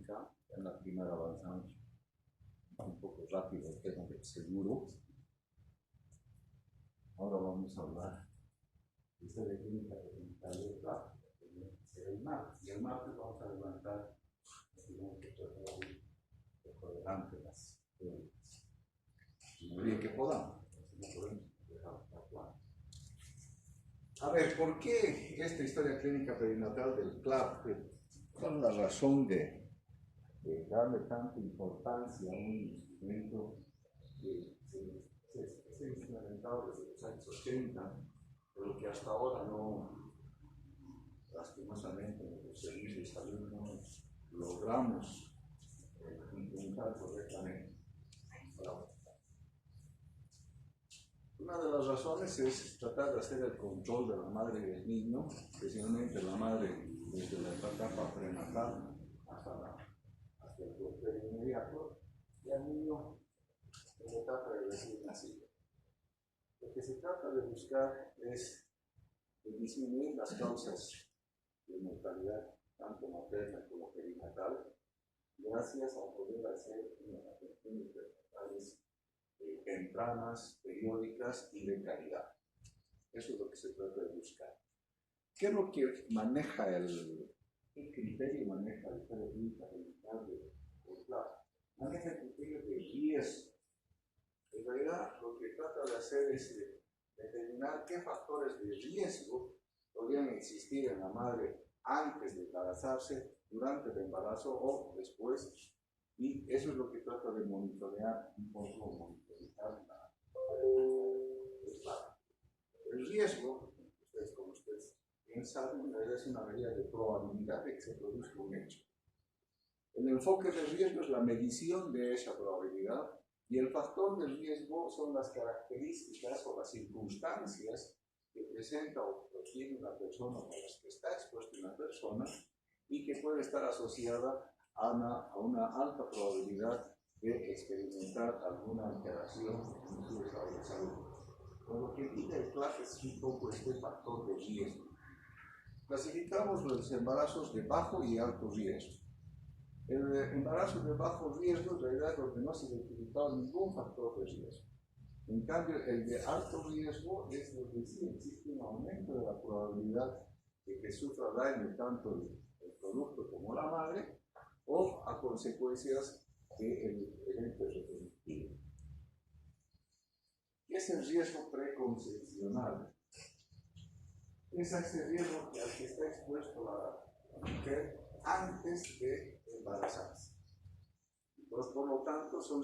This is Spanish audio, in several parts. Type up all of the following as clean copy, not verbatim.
clínica. En la primera avanzamos un poco rápido el tema del seguro. Ahora vamos a hablar de historia clínica del tráfico, el martes. Y el martes vamos a levantar por delante las teorías. No bien que podamos, no podemos dejar actuar. A ver, ¿por qué esta historia clínica perinatal del CLAP? ¿Cuál es la razón de darle tanta importancia a un instrumento que se ha implementado desde los años 80, pero que hasta ahora no, lastimosamente, en los servicios de salud no logramos implementar correctamente? Una de las razones es tratar de hacer el control de la madre y del niño, especialmente la madre desde la etapa prenatal hasta el puerperio inmediato, y al niño en la etapa de recién nacido. Lo que se trata de buscar es disminuir las causas de mortalidad, tanto materna como perinatal, gracias a poder hacer una atención de prenatales tempranas, periódicas y de calidad. Eso es lo que se trata de buscar. ¿Qué es lo que maneja qué criterio maneja el historia clínica perinatal del CLAP? Maneja el criterio de riesgo. En realidad, lo que trata de hacer es determinar qué factores de riesgo podrían existir en la madre antes de embarazarse, durante el embarazo o después, y eso es lo que trata de monitorear un poco, monitorizar el riesgo. Como ustedes bien saben, en realidad es una medida de probabilidad de que se produzca un hecho. El enfoque del riesgo es la medición de esa probabilidad, y el factor de riesgo son las características o las circunstancias que presenta o tiene una persona o a las que está expuesta una persona y que puede estar asociada a una alta probabilidad de experimentar alguna alteración en su estado de salud. Con lo que dice el CLAP es un poco este factor de riesgo. Clasificamos los embarazos de bajo y alto riesgo. El embarazo de bajo riesgo en realidad es donde no se ha identificado ningún factor de riesgo. En cambio, el de alto riesgo es donde sí existe un aumento de la probabilidad de que sufra daño tanto el producto como la madre, o a consecuencias del evento reproductivo. ¿Qué es el riesgo preconcepcional? Es ese riesgo al que está expuesto la mujer antes de embarazarse. Entonces, por lo tanto, son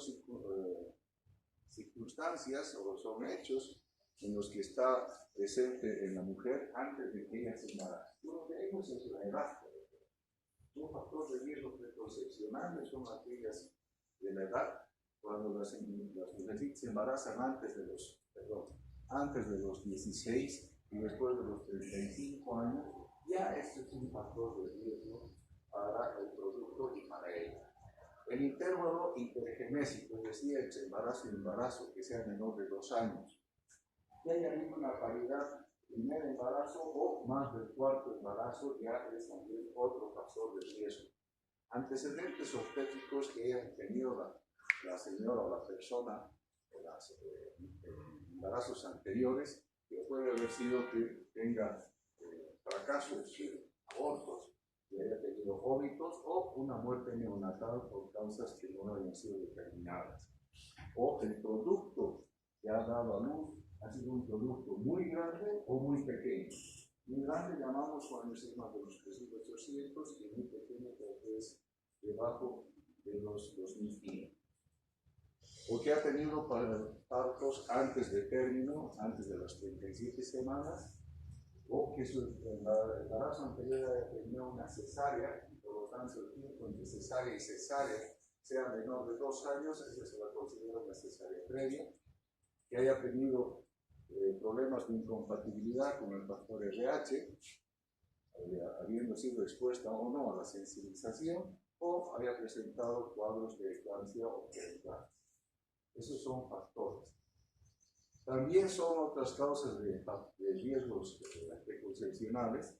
circunstancias o son hechos en los que está presente en la mujer antes de que ella se embarace. Uno de ellos es la edad. Un factor de riesgo preconcepcional son aquellas de la edad, cuando las mujeres se embarazan antes de los 16 y después de los 35 años, ya esto es un factor de riesgo para el producto y para ella. El intervalo intergenésico, es decir, el embarazo y embarazo que sea menor de 2 años, que haya habido una paridad primer embarazo o más del cuarto embarazo, ya es también otro factor de riesgo. Antecedentes obstétricos que hayan tenido la señora o la persona en los embarazos anteriores, que puede haber sido que tenga fracasos, abortos, que haya tenido vómitos o una muerte neonatal por causas que no hayan sido determinadas. O el producto que ha dado a luz ha sido un producto muy grande o muy pequeño. Muy grande llamamos cuando es más de los 3.800 y muy pequeño cuando es debajo de los 2.000. O que ha tenido partos antes de término, antes de las 37 semanas, o que su embarazo anterior haya tenido una cesárea, y por lo tanto el tiempo entre cesárea y cesárea sea menor de 2 años, esa se la considera una cesárea previa, que haya tenido problemas de incompatibilidad con el factor RH, habiendo sido expuesta o no a la sensibilización, o haya presentado cuadros de eclampsia o preeclampsia. Esos son factores. También son otras causas de riesgos preconcepcionales,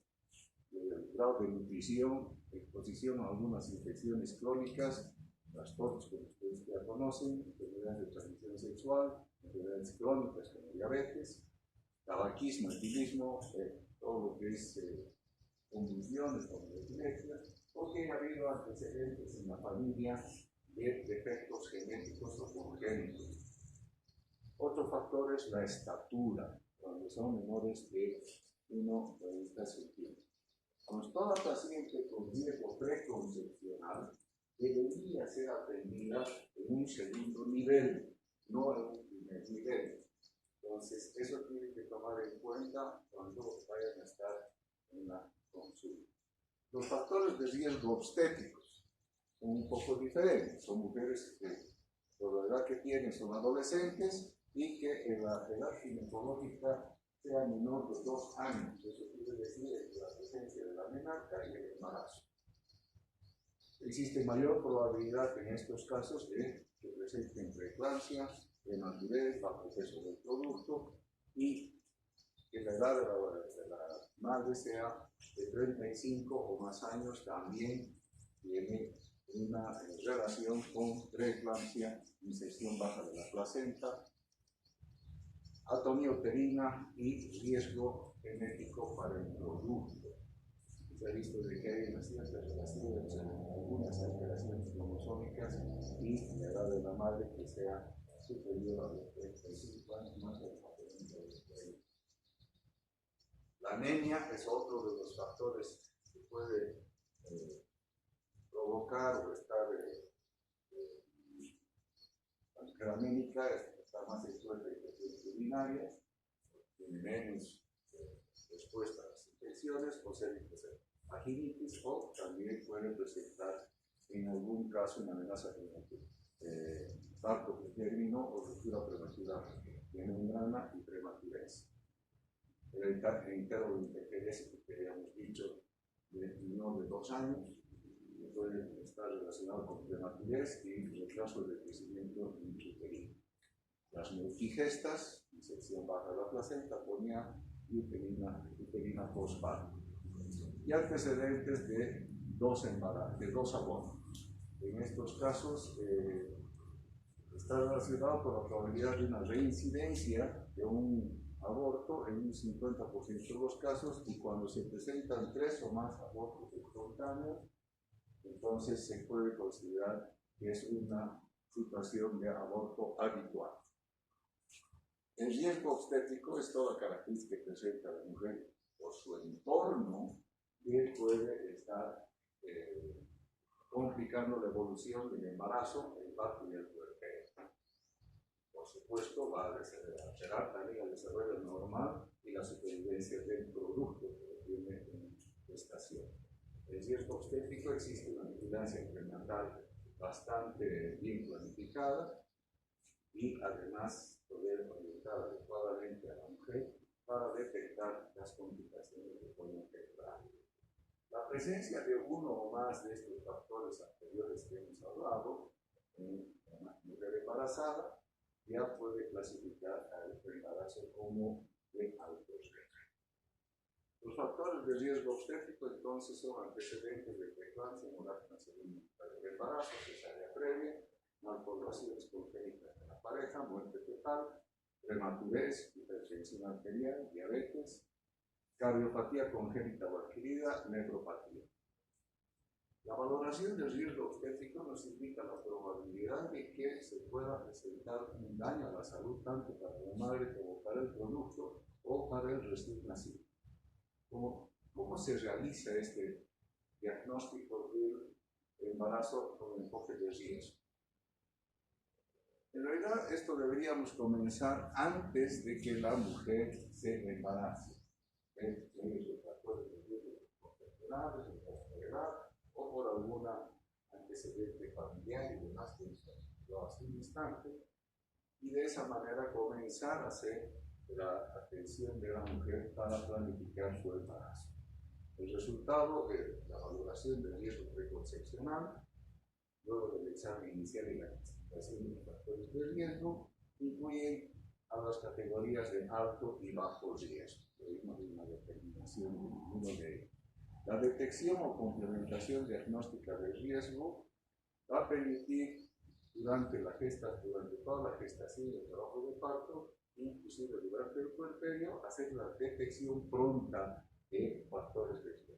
el grado de nutrición, exposición a algunas infecciones crónicas, trastornos que ustedes ya conocen, enfermedades de transmisión sexual, enfermedades crónicas como diabetes, tabaquismo, etilismo, todo lo que es convulsiones como la epilepsia, o que ha habido antecedentes en la familia de defectos genéticos o congénitos. Otro factor es la estatura, cuando son menores de 1,90 centímetros. Pues toda paciente con riesgo preconcepcional debería ser atendida en un segundo nivel, no en un primer nivel. Entonces, eso tienen que tomar en cuenta cuando vayan a estar en la consulta. Los factores de riesgo obstétricos son un poco diferentes. Son mujeres que, por la edad que tienen, son adolescentes y que en la edad ginecológica sea menor de 2 años. Eso quiere decir la presencia de la menarca y el embarazo. Existe mayor probabilidad en estos casos de que presenten preeclampsia, prematures, bajo peso del producto y que la edad de la madre sea de 35 o más años, también tiene una relación con preeclampsia, infección baja de la placenta, atonía uterina y riesgo genético para el producto. Se ha visto de que hay unas ciertas relaciones, algunas alteraciones cromosómicas y la edad de la madre que sea superior a los 35 años más del tratamiento de la anemia es otro de los factores que puede provocar o estar la mujer anémica, está más expuesta a infecciones urinarias, tiene menos respuesta a las infecciones, o sea, vaginitis, o también puede presentar en algún caso una amenaza de parto pretérmino o ruptura prematura de membrana y prematurez. El intervalo de IPGS, que habíamos dicho, de menor de 2 años, que puede estar relacionado con prematurez y retraso de crecimiento intrauterino. Las multigestas, infección baja de la placenta, atonía y uterina postparto. Y antecedentes de 2 embarazos, de 2 abortos. En estos casos está relacionado con la probabilidad de una reincidencia de un aborto en un 50% de los casos, y cuando se presentan 3 o más abortos espontáneos, entonces se puede considerar que es una situación de aborto habitual. El riesgo obstétrico es toda característica que presenta la mujer por su entorno que puede estar complicando la evolución del embarazo, el parto y el puerperio. Por supuesto, va a alterar también el desarrollo normal y la supervivencia del producto que tiene en gestación. El riesgo obstétrico existe una vigilancia prenatal bastante bien planificada y además poder orientar adecuadamente a la mujer para detectar las complicaciones que pueden generar. La presencia de uno o más de estos factores anteriores que hemos hablado en una mujer embarazada ya puede clasificar al embarazo como de alto riesgo. Los factores de riesgo obstétrico entonces son antecedentes de preeclampsia, hemorragia del embarazo, cesárea previa, malformaciones congénitas de la pareja, muerte fetal, prematurez, hipertensión arterial, diabetes, cardiopatía congénita o adquirida, nefropatía. La valoración del riesgo obstétrico nos indica la probabilidad de que se pueda presentar un daño a la salud tanto para la madre como para el producto o para el recién nacido. ¿Cómo se realiza este diagnóstico del embarazo con enfoque de riesgo? En realidad, esto deberíamos comenzar antes de que la mujer se embarace. Los factores de riesgo profesionales, de edad, o por alguna antecedente familiar y demás que lo hace un instante, y de esa manera comenzar a hacer la atención de la mujer para planificar su embarazo. El resultado de la valoración del riesgo preconcepcional, luego del examen inicial y la clasificación de los factores de riesgo, incluyen a las categorías de alto y bajo riesgo. Tenemos una determinación de ninguno de ellos. La detección o complementación diagnóstica de riesgo va a permitir durante toda la gestación y el trabajo de parto, inclusive durante el puerperio, hacer la detección pronta de factores de riesgo.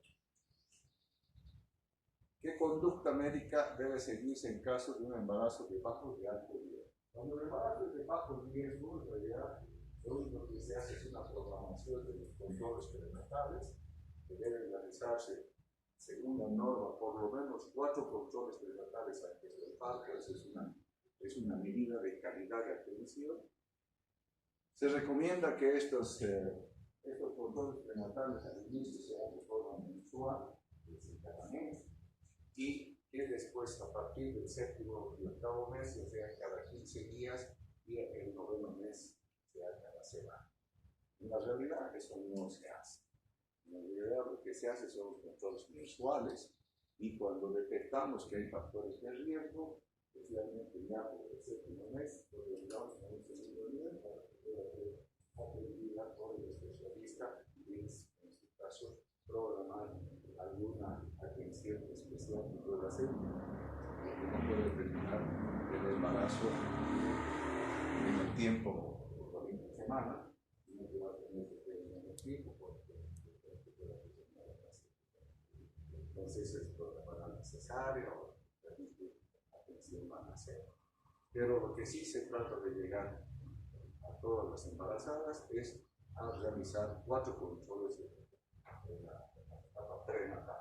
¿Qué conducta médica debe seguirse en caso de un embarazo de bajo y alto riesgo? Cuando el embarazo es de bajo riesgo, en realidad lo único que se hace es una programación de los controles prenatales que deben realizarse según la norma, por lo menos 4 controles prenatales antes del parto. Esa es una medida de calidad de atención. Se recomienda que estos controles prenatales al inicio sean de forma mensual, cada mes, y que después, a partir del 7º y 8º mes, ya sea cada 15 días, y el 9º mes sea cada semana. En la realidad, eso no se hace. En la realidad, lo que se hace son los controles mensuales, y cuando detectamos que hay factores de riesgo, especialmente ya por el 7º mes, lo llevamos a un segundo nivel para que pueda ser atendida por el especialista y, en su caso, programar alguna atención especial que pueda hacer, porque no puede terminar el embarazo en el tiempo de 40 semanas, sino que va a tener que terminar el tiempo porque entonces es programar la cesárea o permitir atención van a hacer. Pero lo que sí se trata de llegar a todas las embarazadas es a realizar 4 controles en la etapa prenatal.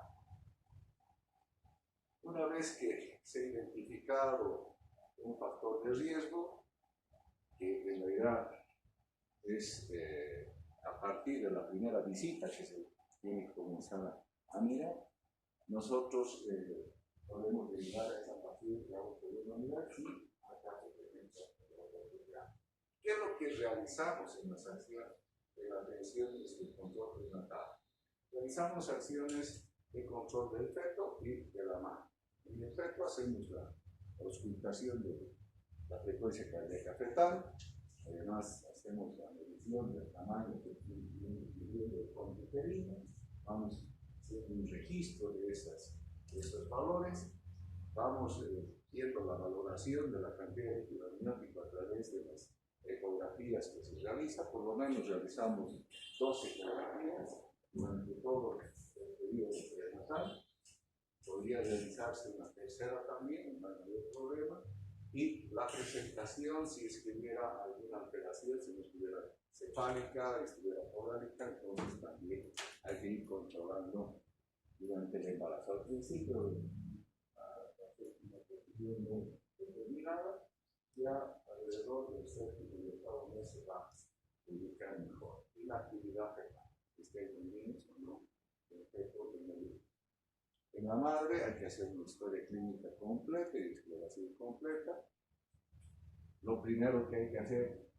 Una vez que se ha identificado un factor de riesgo, que en realidad es a partir de la primera visita que se tiene que comenzar a mirar, nosotros podemos derivar a esa paciente a otra unidad y a caso de oportunidad. ¿Qué es lo que realizamos en las acciones de la atención y el control prenatal? Realizamos acciones de control del feto y de la madre. En el feto hacemos la auscultación de la frecuencia cardíaca fetal, además hacemos la medición del tamaño del fondo uterino, vamos haciendo un registro de estos valores, vamos viendo la valoración de la cantidad de líquido amniótico a través de las ecografías que se realiza. Por lo menos realizamos 2 ecografías durante todo el periodo prenatal. Podría realizarse una tercera también, no hay problema. Y la presentación, si es que hubiera alguna alteración, si no estuviera cefálica, estuviera orálica, entonces también hay que ir controlando durante el embarazo. Al principio, la séptima posición no determinada, ya alrededor del 7º y 8º mes se va a ubicar mejor. Y la actividad fetal, que esté bien o no, el feto en el. En la madre hay que hacer una historia clínica completa y exploración completa. Lo primero que hay que hacer,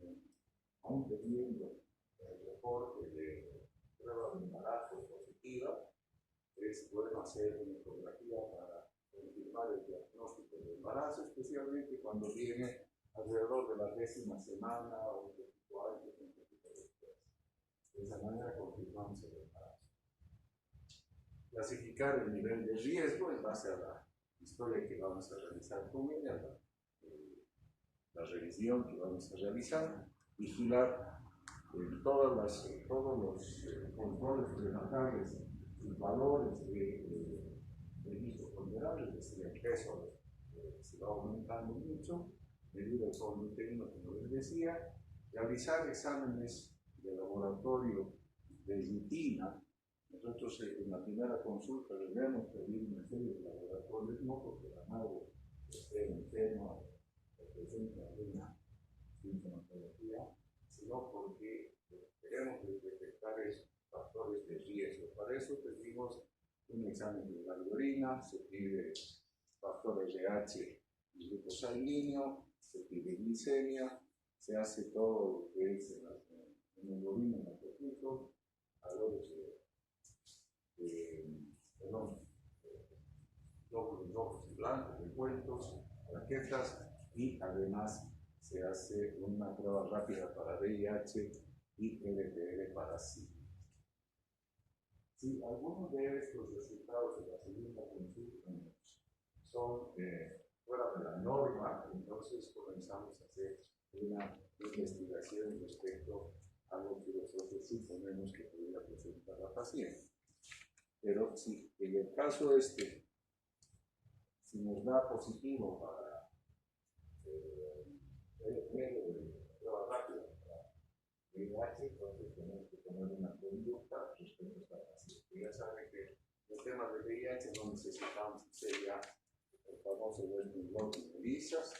aún teniendo el reporte de prueba de embarazo positiva, es bueno hacer una ecografía para confirmar el diagnóstico de embarazo, especialmente cuando viene alrededor de la 10ª semana o un poquito antes, un poquito después. De esa manera confirmamos el embarazo. Clasificar el nivel de riesgo en base a la historia que vamos a realizar con ella, la revisión que vamos a realizar, vigilar todos los controles prenatales y valores de riesgo ponderal, es decir, el peso se va aumentando mucho, medir el fondo uterino, como les decía, realizar exámenes de laboratorio de rutina. Nosotros en la primera consulta debemos pedir una serie de laboratorios, no porque la madre esté enferma o presente alguna sintomatología, sino porque queremos detectar esos factores de riesgo. Para eso pedimos un examen de la orina, se pide factores de H y grupo sanguíneo, se pide glicemia, se hace todo lo que es en hemoglobina, hematocrito, valores glóbulos rojos y blancos, recuentos, plaquetas, y además se hace una prueba rápida para VIH y LPR para SIDA. Si algunos de estos resultados de la segunda consulta son fuera de la norma, entonces comenzamos a hacer una investigación respecto a lo que nosotros suponemos que podría presentar la paciente. Pero si en el caso si nos da positivo para prueba rápida para VIH, entonces tenemos que tener una conducta respecto a esta paciente. Ya saben que el tema de VIH no necesitamos hacer ya el famoso Western blot y ELISAs,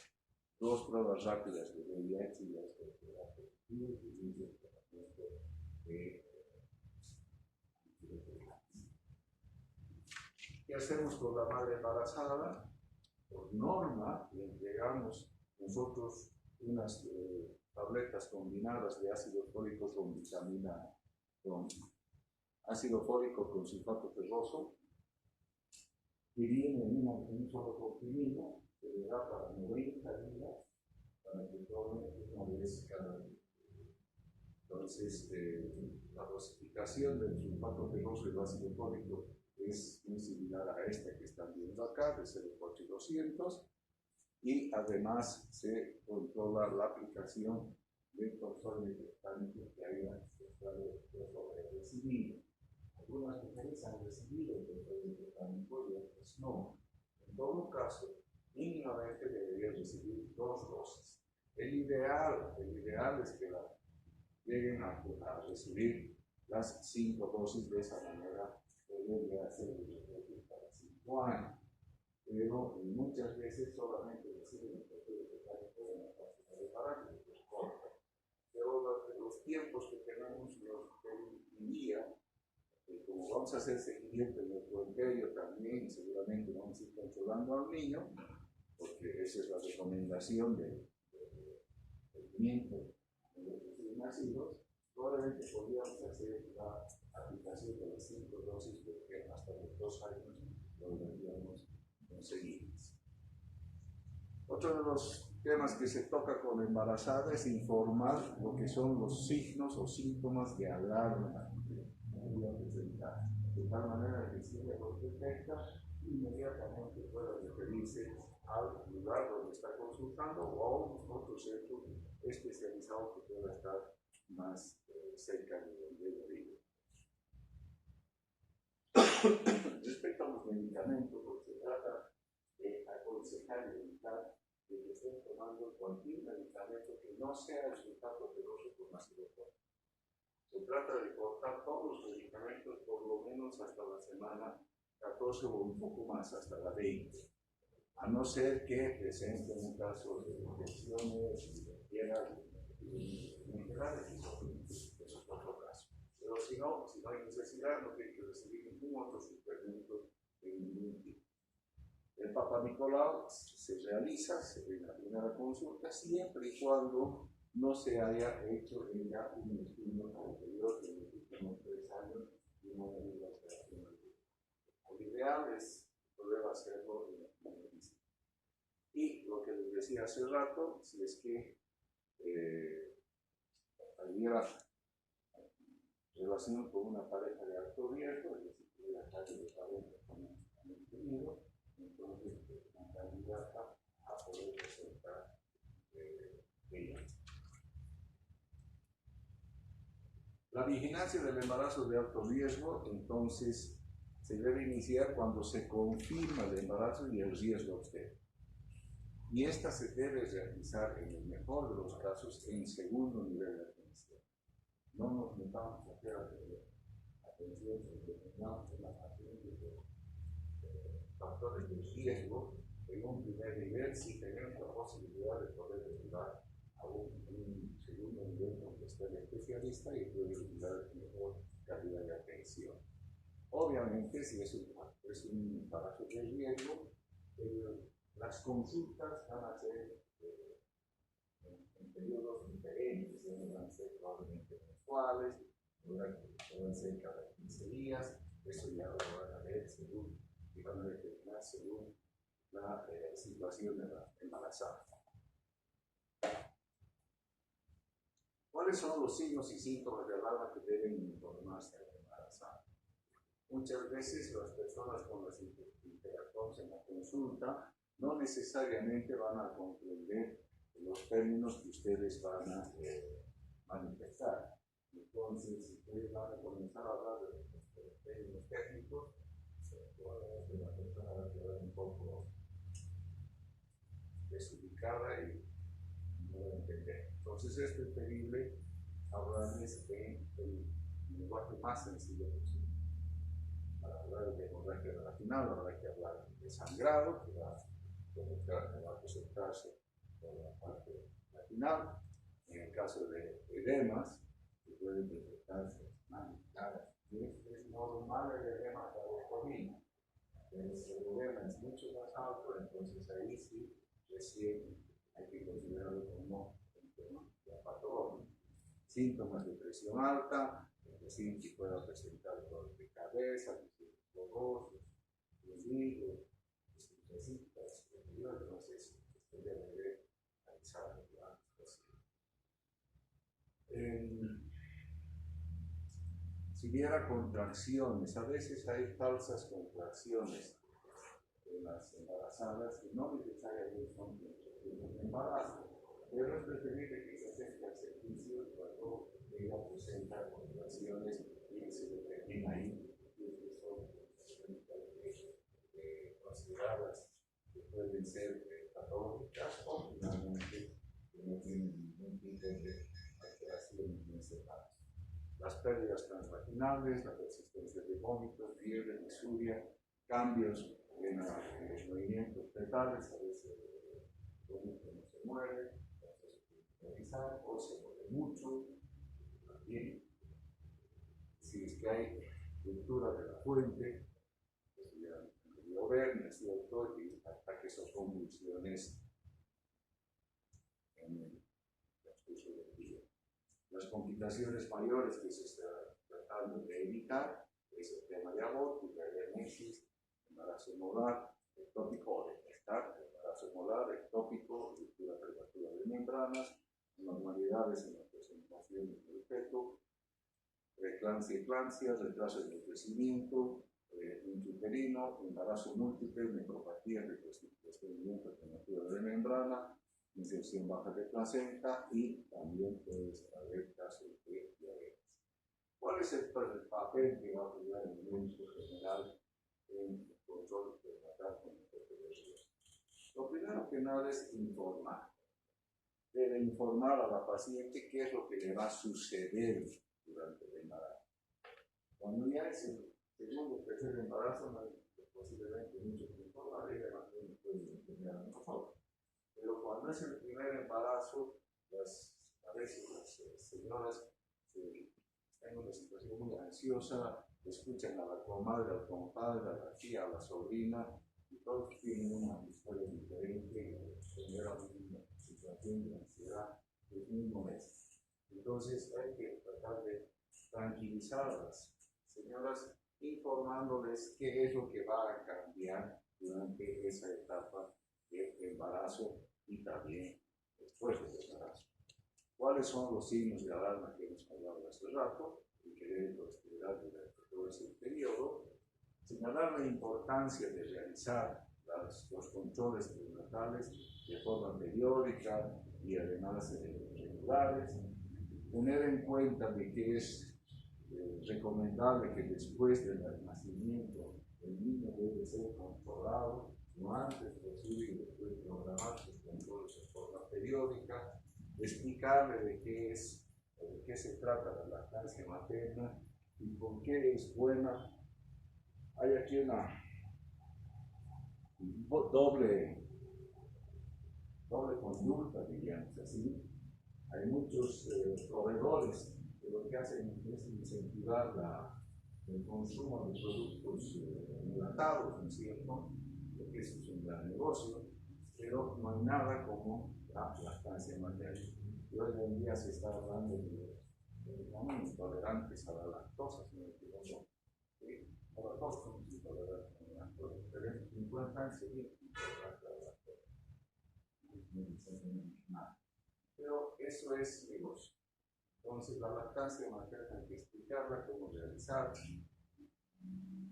2 pruebas rápidas de VIH y ya está positivo y inicio el tratamiento de ¿qué hacemos con la madre embarazada? Por norma, le entregamos nosotros unas tabletas combinadas de ácido fólico con vitamina, con ácido fólico con sulfato ferroso, y viene en un solo comprimido que le da para 90 días para que tome una vez cada día. Entonces, la dosificación del sulfato ferroso y el ácido fólico es muy similar a esta que están viendo acá, de 0,8200, y además se controla la aplicación del control mecánico que haya recibido. Algunas mujeres han recibido el control mecánico y otras no. En todo caso, mínimamente debería recibir 2 dosis. El ideal es que lleguen a recibir las 5 dosis, de esa manera debería hacer el retorno para 5 años. Pero muchas veces solamente reciben el control mecánico en la página de parámetros, que es corta. Pero los tiempos que tenemos los día, como vamos a hacer seguimiento en el puerperio también, seguramente vamos a ir controlando al niño, porque esa es la recomendación del seguimiento de los recién nacidos, probablemente podríamos hacer la aplicación de las 5 dosis, porque hasta los 2 años lo deberíamos conseguir. Otro de los temas que se toca con la embarazada es informar lo que son los signos o síntomas de alarma de tal manera que si ella los detecta, inmediatamente pueda referirse al lugar donde está consultando o a un otro centro especializado que pueda estar más cerca de donde ella vive. Respecto a los medicamentos, lo que se trata de aconsejar y evitar que estén tomando cualquier medicamento que no sea el sulfato ferroso con ácido fólico. Se trata de cortar todos los medicamentos por lo menos hasta la semana 14 o un poco más, hasta la 20. A no ser que presenten un caso de infecciones y requieran minerales, eso es otro caso. Pero si no hay necesidad, no tiene que recibir ningún otro suplemento de ningún tipo. El Papa Nicolau se realiza en la primera consulta siempre y cuando no se haya hecho ya un estudio anterior en los últimos 3 años y no haya habido operación. Lo ideal es poder hacerlo en la primera visita. Y lo que les decía hace rato, si es que hubiera relación con una pareja de alto riesgo, es decir, que la calle de pareja con un tenido, entonces la candidata a poder presentar ella. La vigilancia del embarazo de alto riesgo, entonces, se debe iniciar cuando se confirma el embarazo y el riesgo obstétrico. Y esta se debe realizar, en el mejor de los casos, en segundo nivel de atención. No nos metamos a hacer atención determinada en la paciente de factores de riesgo en un primer nivel, si tenemos la posibilidad de poder derivar a un segundo nivel donde esté el especialista y puede brindar mejor calidad de atención. Obviamente, si es un embarazo de riesgo, las consultas van a ser en periodos diferentes, van a ser probablemente mensuales, pueden ser cada 15 días, eso ya lo van a ver según, y van a determinar según la situación de la embarazada. ¿Cuáles son los signos y síntomas de alarma que deben informarse a la embarazada? Muchas veces las personas con las que interactuamos en la consulta no necesariamente van a comprender los términos que ustedes van a manifestar. Entonces, si ustedes van a comenzar a hablar de los términos técnicos, probablemente la persona va a quedar un poco desubicada y no va a entender. Entonces, es preferible hablarles en el lenguaje más sencillo posible. Para hablar de hemorragia vaginal, habrá que hablar de sangrado, que va a presentarse por la parte vaginal. En el caso de edemas, que pueden presentarse manifestadas. Es normal el edema carotorrino, pero si el edema es mucho más alto, entonces ahí sí, recién hay que considerarlo como un tema patológico. Síntomas de presión alta, es decir, que pueda presentar dolor de cabeza, borrosos, fluidos, necesitas, entonces esto debe de realizar lo antes posible. Si hubiera contracciones, a veces hay falsas contracciones en las embarazadas que no necesariamente son contracciones de embarazo, pero es preferible que se acerque al servicio cuando ella presenta contracciones y se determina ahí que son consideradas que pueden ser patológicas o finalmente que no tienen ningún tipo de alteración en ese caso. Las pérdidas transvaginales, la persistencia de vómitos, fiebre, disuria, cambios en los movimientos fetales, a veces el vómito no se mueve, entonces se tiene que revisar, o se mueve mucho, también. Si es que hay ruptura de la fuente, pues ya debió ver, ¿no es cierto? Y ataques o convulsiones en el transcurso del día. Las complicaciones mayores que se está tratando de evitar es el tema de aborto, diabetes, embarazo molar, ectópico o detectar embarazo molar, ectópico, ruptura prematura de membranas, anormalidades en la presentación del feto, eclampsia, retraso del crecimiento, intrauterino, embarazo múltiple, necropatía, desprendimiento prematuro de membrana, infección baja de placenta y también puede haber casos de diabetes. ¿Cuál es el papel que va a jugar el médico general en el control de tratar con hipertiroidismo? Lo primero que nada es informar. Debe informar a la paciente qué es lo que le va a suceder durante el embarazo. Cuando ya es el segundo o tercer embarazo, no hay posiblemente mucho que informar y además no puede entender a nosotros. Pero cuando es el primer embarazo, a veces las señoras están en una situación muy ansiosa, escuchan a la comadre, al compadre, a la tía, a la sobrina, y todos tienen una historia diferente y genera una situación de ansiedad del mismo mes. Entonces hay que tratar de tranquilizar a las señoras informándoles qué es lo que va a cambiar durante esa etapa de embarazo y también después del embarazo. ¿Cuáles son los signos de alarma que hemos hablado hace rato y que deben considerar durante todo ese periodo? Señalar la importancia de realizar los controles prenatales de forma periódica y además regulares. Tener en cuenta de que es recomendable que después del nacimiento el niño debe ser controlado lo antes posible y después programar sus controles de forma periódica, explicarle de qué se trata la lactancia materna y por qué es buena. Hay aquí una doble conducta, diríamos así. Hay muchos proveedores que lo que hacen es incentivar el consumo de productos enlatados, ¿no es cierto? Porque eso es un gran negocio, pero no hay nada como la lactancia materna. Y hoy en día se está hablando de intolerantes a la lactosa, sino que ahora todos somos intolerantes a la lactosa, pero en 50 años sería intolerante a la lactosa. Pero eso es negocio. Entonces, la lactancia materna hay que explicarla, cómo realizarla.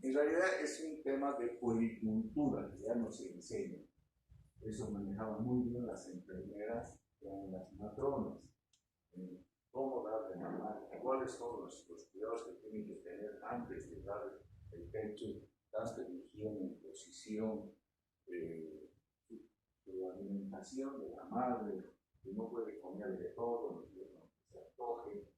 En realidad es un tema de policultura que ya no se enseña. Eso manejaban muy bien las enfermeras con las matronas. Cómo darle mamá, cuáles son los cuidados que tienen que tener antes de dar el pecho, tanto de higiene, posición, la alimentación de la madre, que no puede comer de todo, no se antoje,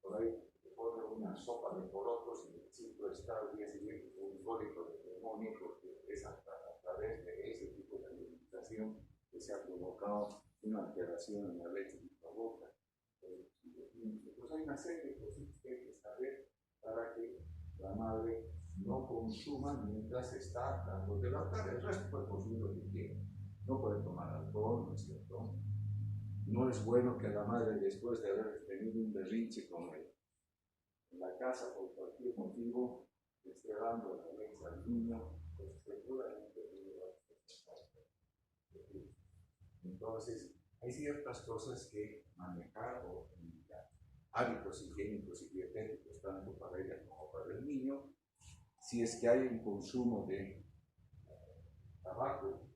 por ahí te pone una sopa de porotos y el ciclo está al día siguiente un cólico de demonio, porque es a través de ese tipo de alimentación que se ha provocado una alteración en la leche de la boca. Pues hay una serie de cosas que hay que saber para que la madre no consuma mientras está dando de lactar. El resto puede consumir lo que quiera. No puede tomar alcohol, ¿no es cierto? No es bueno que la madre, después de haber tenido un berrinche con él en la casa por cualquier motivo, esté dando la leche al niño, pues seguramente el niño va a estar. Entonces, hay ciertas cosas que manejar o indicar. Hábitos higiénicos y dietéticos, tanto para ella como para el niño. Si es que hay un consumo de tabaco,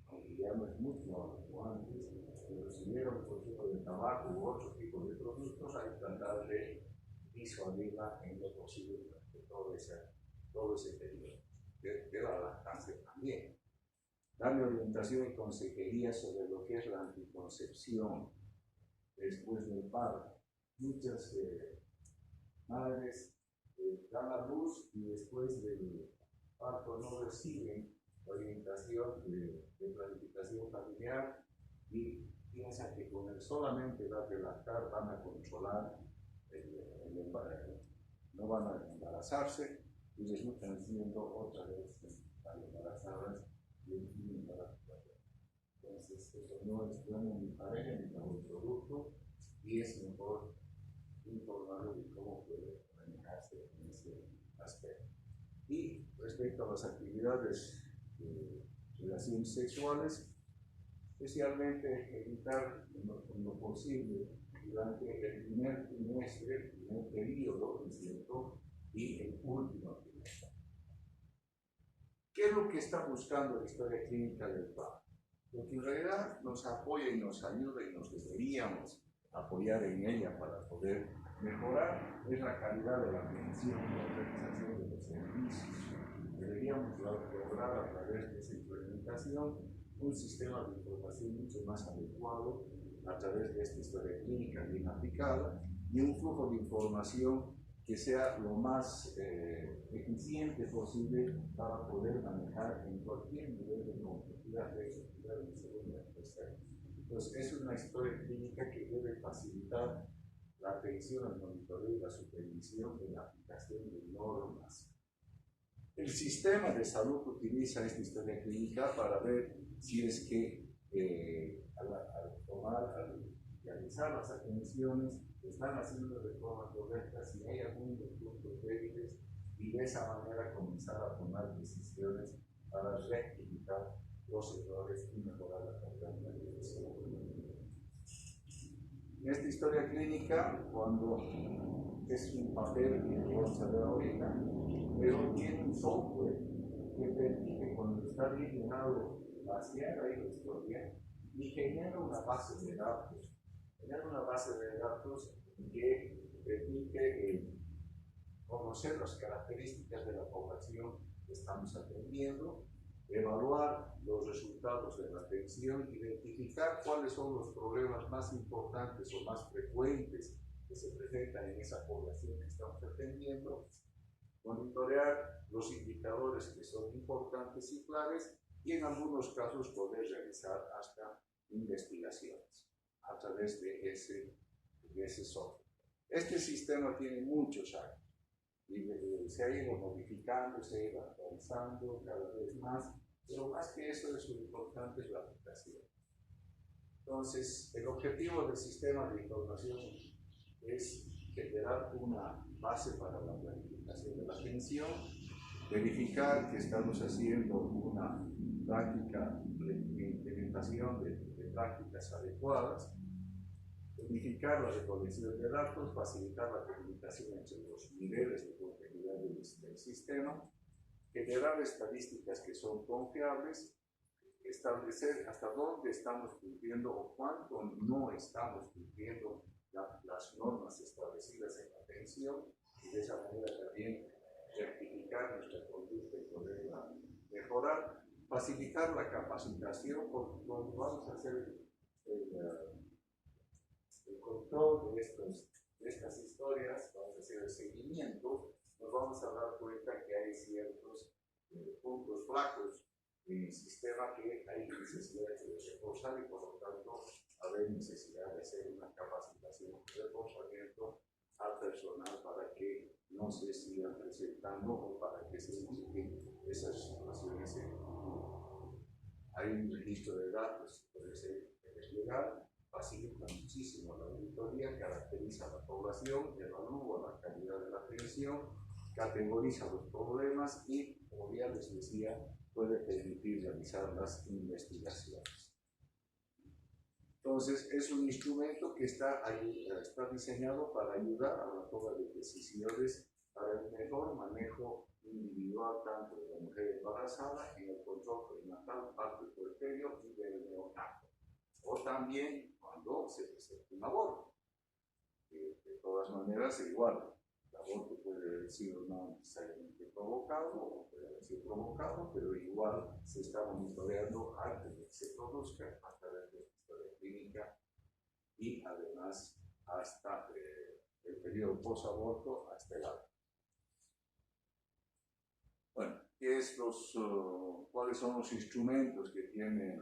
aunque ya no es mucho como antes, pero si hubiera un consumo de tabaco u otro tipo de productos, hay que tratar de disuadirla en lo posible durante todo ese periodo. De la lactancia también. Darle orientación y consejería sobre lo que es la anticoncepción después del parto. Muchas madres dan a luz y después del parto no reciben orientación de planificación familiar y piensan que con el solamente dar de lactar van a controlar el embarazo. No van a embarazarse y resultan siendo otra vez embarazadas y el niño embarazado. Entonces, eso no es bueno ni para ella ni para el producto y es mejor informarlo de cómo puede manejarse en ese aspecto. Y respecto a las actividades de relaciones sexuales, especialmente evitar en lo posible durante el primer trimestre, el primer periodo, ¿no es cierto? Y el último trimestre. ¿Qué es lo que está buscando la historia clínica del parto? Lo que en realidad nos apoya y nos ayuda y nos deberíamos apoyar en ella para poder mejorar es la calidad de la atención y la organización de los servicios. Deberíamos lograr a través de esa implementación un sistema de información mucho más adecuado a través de esta historia clínica bien aplicada y un flujo de información que sea lo más eficiente posible para poder manejar en cualquier nivel de complejidad de segunda y tercera. Entonces, es una historia clínica que debe facilitar la atención, el monitoreo y la supervisión de la aplicación de normas. El sistema de salud utiliza esta historia clínica para ver si es que al realizar las atenciones están haciendo de forma correcta, si hay algunos puntos débiles y de esa manera comenzar a tomar decisiones para rectificar los errores y mejorar la calidad de la atención. En esta historia clínica, cuando es un papel que vamos a ver ahorita, pero tiene un software que permite, cuando está bien llenado, vaciar ahí la historia y genera una base de datos. Genera una base de datos que permite conocer las características de la población que estamos atendiendo, evaluar los resultados de la atención, identificar cuáles son los problemas más importantes o más frecuentes que se presentan en esa población que estamos atendiendo, monitorear los indicadores que son importantes y claves y en algunos casos poder realizar hasta investigaciones a través de ese software. Este sistema tiene muchos años y se ha ido modificando, se ha ido actualizando cada vez más, pero más que eso, lo importante es la aplicación. Entonces, el objetivo del sistema de información es generar una base para la planificación de la atención, verificar que estamos haciendo una práctica de implementación de prácticas adecuadas, Unificar la recolección de datos, facilitar la comunicación entre los niveles de complejidad del sistema, generar estadísticas que son confiables, establecer hasta dónde estamos cumpliendo o cuánto no estamos cumpliendo las normas establecidas en la pensión, y de esa manera también rectificar nuestra conducta y poderla mejorar, facilitar la capacitación, porque cuando vamos a hacer el control de estas historias, vamos a hacer el seguimiento, nos vamos a dar cuenta que hay ciertos puntos flacos en el sistema que hay necesidad de reforzar y por lo tanto haber necesidad de hacer una capacitación y reforzamiento al personal para que no se sigan presentando o para que se eviten esas situaciones. Hay un registro de datos, puede ser legal, facilita muchísimo la auditoría, caracteriza a la población, evalúa la calidad de la atención, categoriza los problemas y, como ya les decía, puede permitir realizar las investigaciones. Entonces, es un instrumento que está diseñado para ayudar a la toma de decisiones para el mejor manejo individual tanto de la mujer embarazada en el control prenatal, parto y puerperio y del neonato. O también cuando se presenta un aborto. De todas maneras, igual, el aborto puede haber sido no necesariamente provocado o puede haber sido provocado, pero igual se está monitoreando antes de que se produzca a través de la historia clínica y además hasta el periodo post-aborto hasta el alta. Bueno, ¿cuáles son los instrumentos que tiene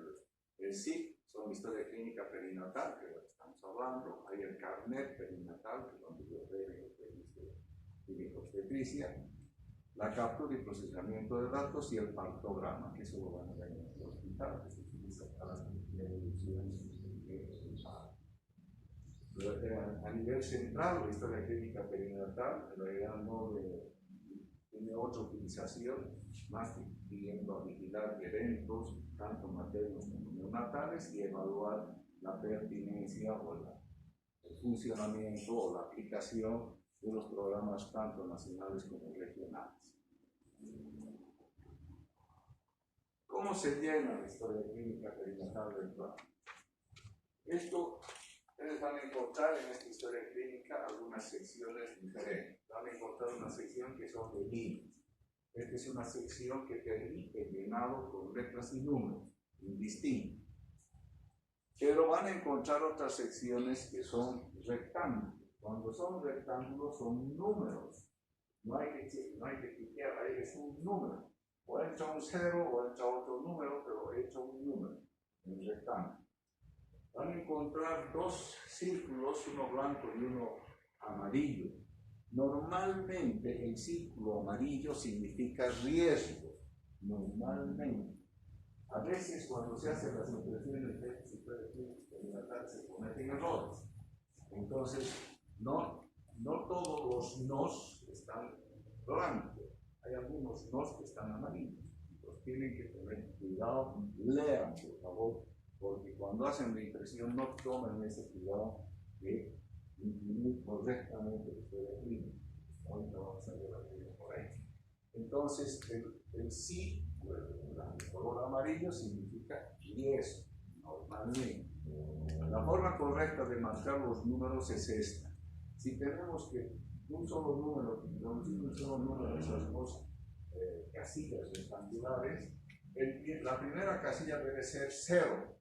el SIC? Son historia clínica perinatal, que es lo que estamos hablando, hay el carnet perinatal, que es donde yo veo en obstetricia, la captura y procesamiento de datos y el partograma, que eso lo van a ver en el hospital, que se utiliza para la evolución. A nivel central, la historia clínica perinatal, en realidad no tiene otra utilización, más que pidiendo a vigilar eventos, tanto maternos como neonatales, y evaluar la pertinencia o el funcionamiento o la aplicación de los programas tanto nacionales como regionales. ¿Cómo se llena la historia clínica perinatal del plan? Esto, ustedes van a encontrar en esta historia clínica algunas secciones diferentes. Van a encontrar una sección que son de líneas. Esta es una sección que permite el llenado con letras y números, indistintos. Pero van a encontrar otras secciones que son rectángulos. Cuando son rectángulos son números. No hay que cliquear, ahí es un número. O entra un 0 o entra otro número, pero entra un número en rectángulo. Van a encontrar dos círculos, uno blanco y uno amarillo. Normalmente el círculo amarillo significa riesgo. Normalmente. A veces cuando se hacen las impresiones de este tipo de clínica se cometen errores. Entonces, no todos los nos están blancos. Hay algunos nos que están amarillos. Entonces tienen que tener cuidado, lean por favor, porque cuando hacen la impresión no toman ese cuidado de imprimir correctamente la historia clínica. Ahorita vamos a ver aquello por ahí. Entonces, el sí, el color amarillo significa riesgo, normalmente. La forma correcta de marcar los números es esta. Si tenemos que un solo número de esas dos casillas rectangulares, la primera casilla debe ser 0.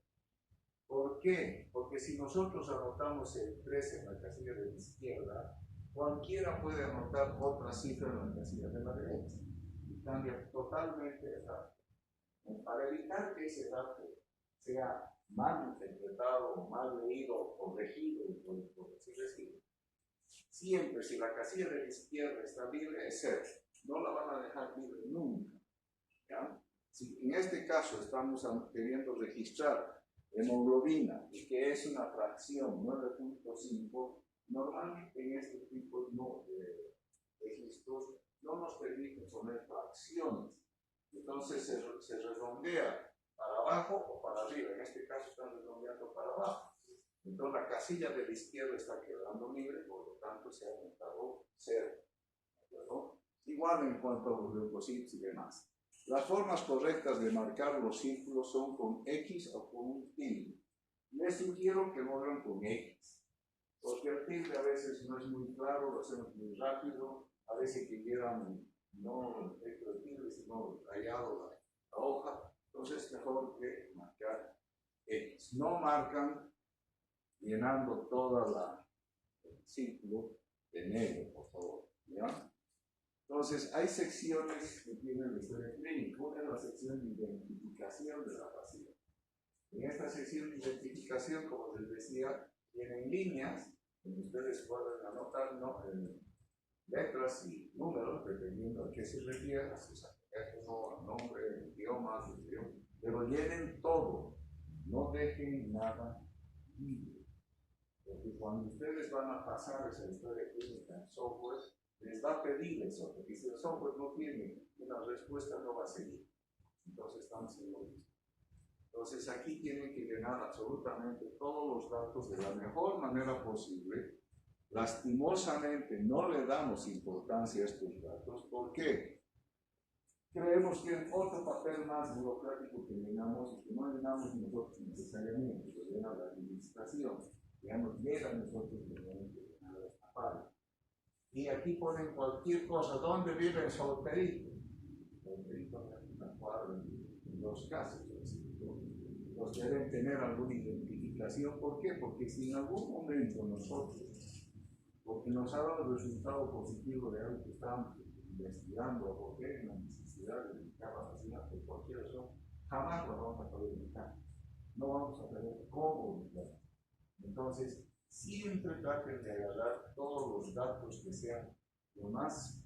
¿Por qué? Porque si nosotros anotamos el 3 en la casilla de la izquierda, cualquiera puede anotar otra cifra en la casilla de la derecha y cambia totalmente el dato. Para evitar que ese dato sea mal interpretado, mal leído o corregido, por así decirlo, siempre si la casilla de la izquierda está libre es 0, no la van a dejar libre nunca. ¿Ya? Si en este caso estamos queriendo registrar hemoglobina y que es una fracción 9.5, normalmente en este tipo de registros no nos permite poner fracciones. Entonces se redondea para abajo o para arriba. En este caso están redondeando para abajo. Entonces la casilla de la izquierda está quedando libre, por lo tanto se ha aumentado 0. ¿De acuerdo? Igual en cuanto a los leucocitos y demás. Las formas correctas de marcar los círculos son con X o con un tilde. Les sugiero que lo hagan con X, porque el tilde a veces no es muy claro, lo hacemos muy rápido, a veces que quedan no dentro del tilde, sino rayado la hoja, entonces es mejor que marcar X. No marcan llenando toda el círculo de negro, por favor, ¿ya? Entonces, hay secciones que tienen la historia clínica. Una es la sección de identificación de la paciente. En esta sección de identificación, como les decía, tienen líneas donde ustedes pueden anotar letras y números, dependiendo a qué se refiere, a sus aspectos, nombre, idiomas, pero llenen todo, no dejen nada libre. Porque cuando ustedes van a pasar esa historia clínica en software, les va a pedir eso, porque si el software no tiene una respuesta, no va a seguir. Entonces estamos en lo mismo. Entonces aquí tienen que llenar absolutamente todos los datos de la mejor manera posible. Lastimosamente no le damos importancia a estos datos. ¿Por qué? Creemos que es otro papel más burocrático que llenamos y que no llenamos nosotros necesariamente, lo llena la administración. Ya nos llega a nosotros que tenemos que llenar esta parte. Y aquí ponen cualquier cosa. ¿Dónde vive el solterito? Solterito en una cuadra, en 2 casos. Los deben tener alguna identificación. ¿Por qué? Porque si en algún momento nosotros, porque nos ha dado el resultado positivo de algo que estamos investigando, o porque hay una necesidad de dedicar la paciente por cualquier razón, jamás lo vamos a poder dedicar. No vamos a saber cómo dedicar. Entonces, siempre traten de agarrar todos los datos que sean lo más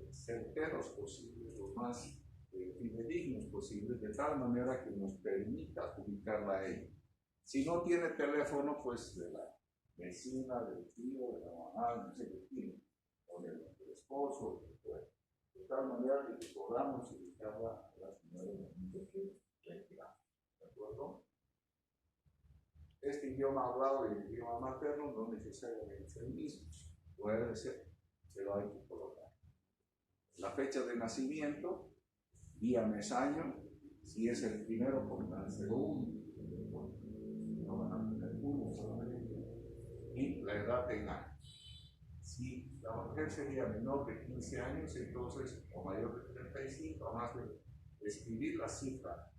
certeros posibles, lo más fidedignos posibles, de tal manera que nos permita ubicarla a ella. Si no tiene teléfono, pues de la vecina, del tío, de la mamá, no sé qué tiene, o del esposo, de tal manera que podamos ubicarla a la señora que requiramos. ¿De acuerdo? Este idioma hablado y el idioma materno no necesariamente es el mismo, puede ser, pero hay que colocar la fecha de nacimiento, día, mes, año. Si es el primero, pónganse 1, no van a tener 1 solamente, y la edad en años. Si la mujer sería menor de 15 años, entonces, o mayor de 35, además de escribir la cifra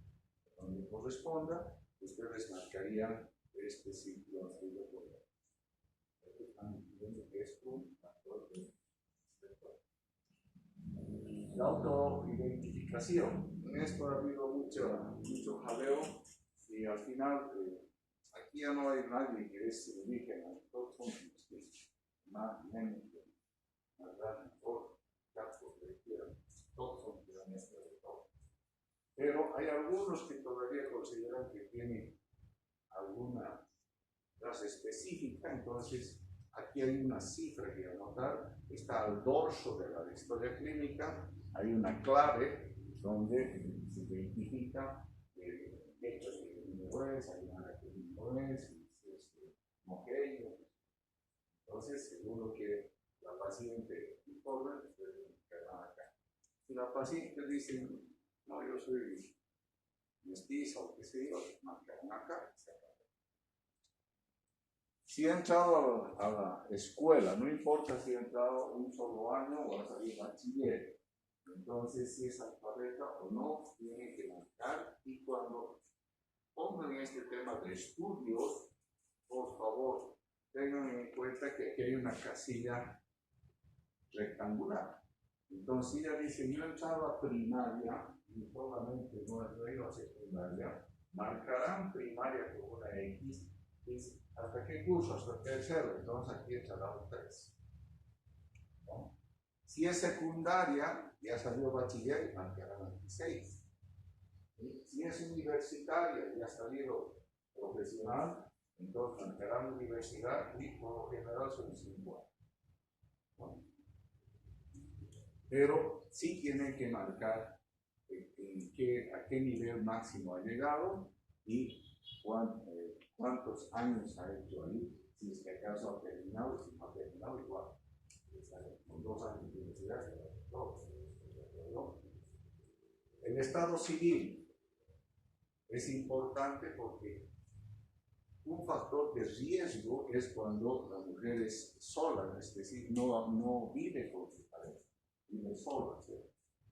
donde corresponda, ustedes marcarían este círculo azul por ahí. Están diciendo que es un factor de la autoidentificación. En esto ha habido mucho jaleo y al final aquí ya no hay nadie que es indígena, todos son más menos, más grande, mejor, gato, que quieran, todos son ciudadanos de todo. Pero hay algunos que todavía consideran que tienen alguna clase específica, entonces aquí hay una cifra que anotar, está al dorso de la historia clínica, hay una clave donde se identifica hechos que no es, hay una que no es, homogéneo. Entonces, seguro que la paciente informe, ustedes quedan acá. Si la paciente dice, no, yo soy mestiza o qué sé yo, marcarán acá. Si ha entrado a la escuela, no importa si ha entrado un solo año o ha salido bachiller, entonces si es alfabeta o no, tienen que marcar. Y cuando pongan este tema de estudios, por favor, tengan en cuenta que aquí hay una casilla rectangular. Entonces ella dice, yo he entrado a primaria, y solamente no he ido a secundaria, marcarán primaria con una X, ¿hasta qué curso? Hasta el tercero, entonces aquí echará un 3. ¿No? Si es secundaria, ya salió bachiller, marcarán 26. Si es universitaria, ya ha salido profesional, entonces marcarán universidad y por lo general son 5 años. ¿No? Pero sí tienen que marcar a qué nivel máximo ha llegado y cuántos años ha hecho ahí, si es que acaso ha terminado, si no ha terminado, igual. Con 2 años de universidad, ¿no? El estado civil es importante porque un factor de riesgo es cuando la mujer es sola, es decir, no vive con su pareja, vive sola, ¿sí?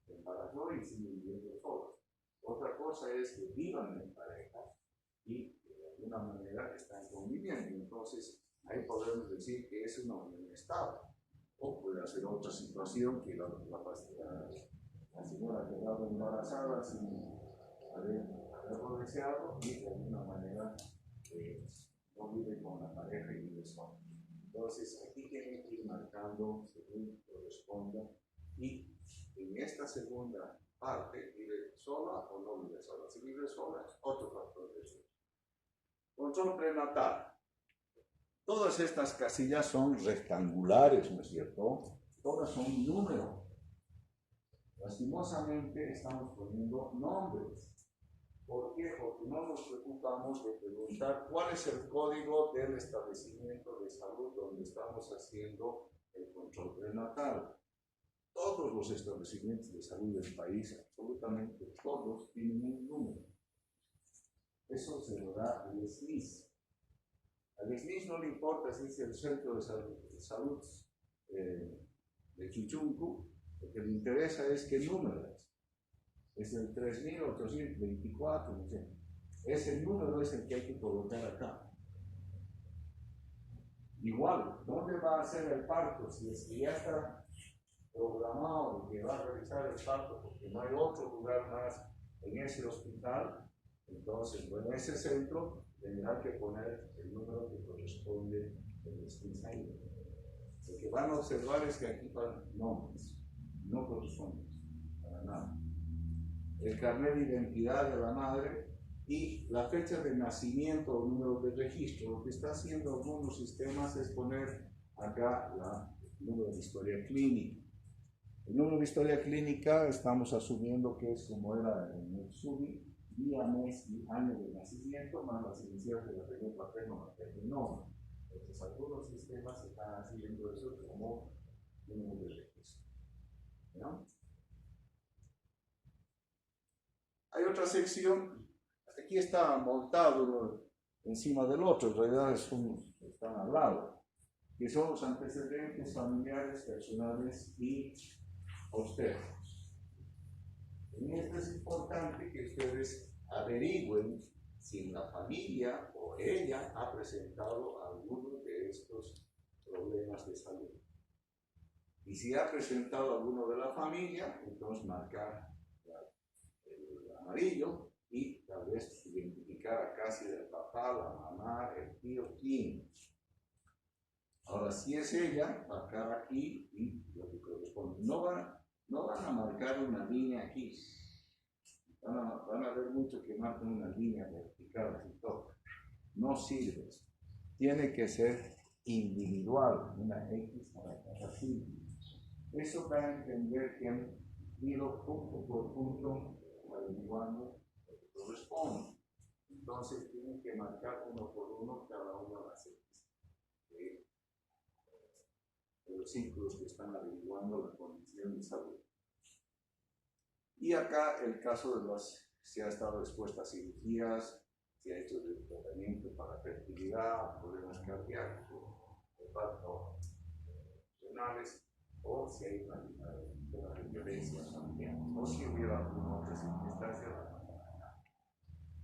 Se embarazó y sigue viviendo sola. Otra cosa es que vivan en pareja y de alguna manera están conviviendo. Entonces, ahí podemos decir que es una unión estable. O puede ser otra situación que la señora ha quedado embarazada sin haberlo deseado y de alguna manera no vive con la pareja y vive sola. Entonces, aquí tienen que ir marcando según corresponda y en esta segunda parte, ¿vive sola o no vive sola? Si vive sola, es otro factor de riesgo. Control prenatal. Todas estas casillas son rectangulares, ¿no es cierto? Todas son números. Lastimosamente estamos poniendo nombres. ¿Por qué? Porque no nos preocupamos de preguntar cuál es el código del establecimiento de salud donde estamos haciendo el control prenatal. Todos los establecimientos de salud del país, absolutamente todos, tienen un número. Eso se lo da al SNIS. Al SNIS no le importa si es el centro de salud de Chuchuncu, lo que le interesa es qué número es. Es el 3824, no sé. Ese número es el que hay que colocar acá. Igual, ¿dónde va a ser el parto? Si es que ya está programado que va a realizar el parto porque no hay otro lugar más en ese hospital, entonces, en ese centro tendrá que poner el número que corresponde al SNIS. Lo que van a observar es que aquí van nombres, no corresponden para nada. El carnet de identidad de la madre y la fecha de nacimiento o número de registro. Lo que está haciendo algunos sistemas es poner acá el número de historia clínica. El número de historia clínica estamos asumiendo que es como era en el SUBI, día, mes y año de nacimiento, más las iniciales de la apellido paterno, materno y nombre. Entonces, algunos sistemas están haciendo eso como número de registro. ¿No? Hay otra sección, aquí está montado uno encima del otro, en realidad están al lado, que son los antecedentes familiares, personales y obstétricos. En esto es importante que ustedes averigüen si la familia o ella ha presentado alguno de estos problemas de salud. Y si ha presentado alguno de la familia, entonces marcar el amarillo y tal vez identificar a casi el papá, la mamá, el tío, quién. Ahora, si es ella, marcar aquí y lo que corresponde. No van a marcar una línea aquí. Van a ver mucho que marcan una línea vertical así todo. No sirve eso. Tiene que ser individual, una X para cada símbolo. Eso va a entender que han ido punto por punto averiguando lo que corresponde. Entonces tienen que marcar uno por uno cada una de las X de los círculos que están averiguando la condición de salud. Y acá el caso de si ha estado expuesta a cirugías, si ha hecho el tratamiento para fertilidad, problemas cardíacos, renales, o si hay una violencia familiar, o si hubiera alguna otra circunstancia.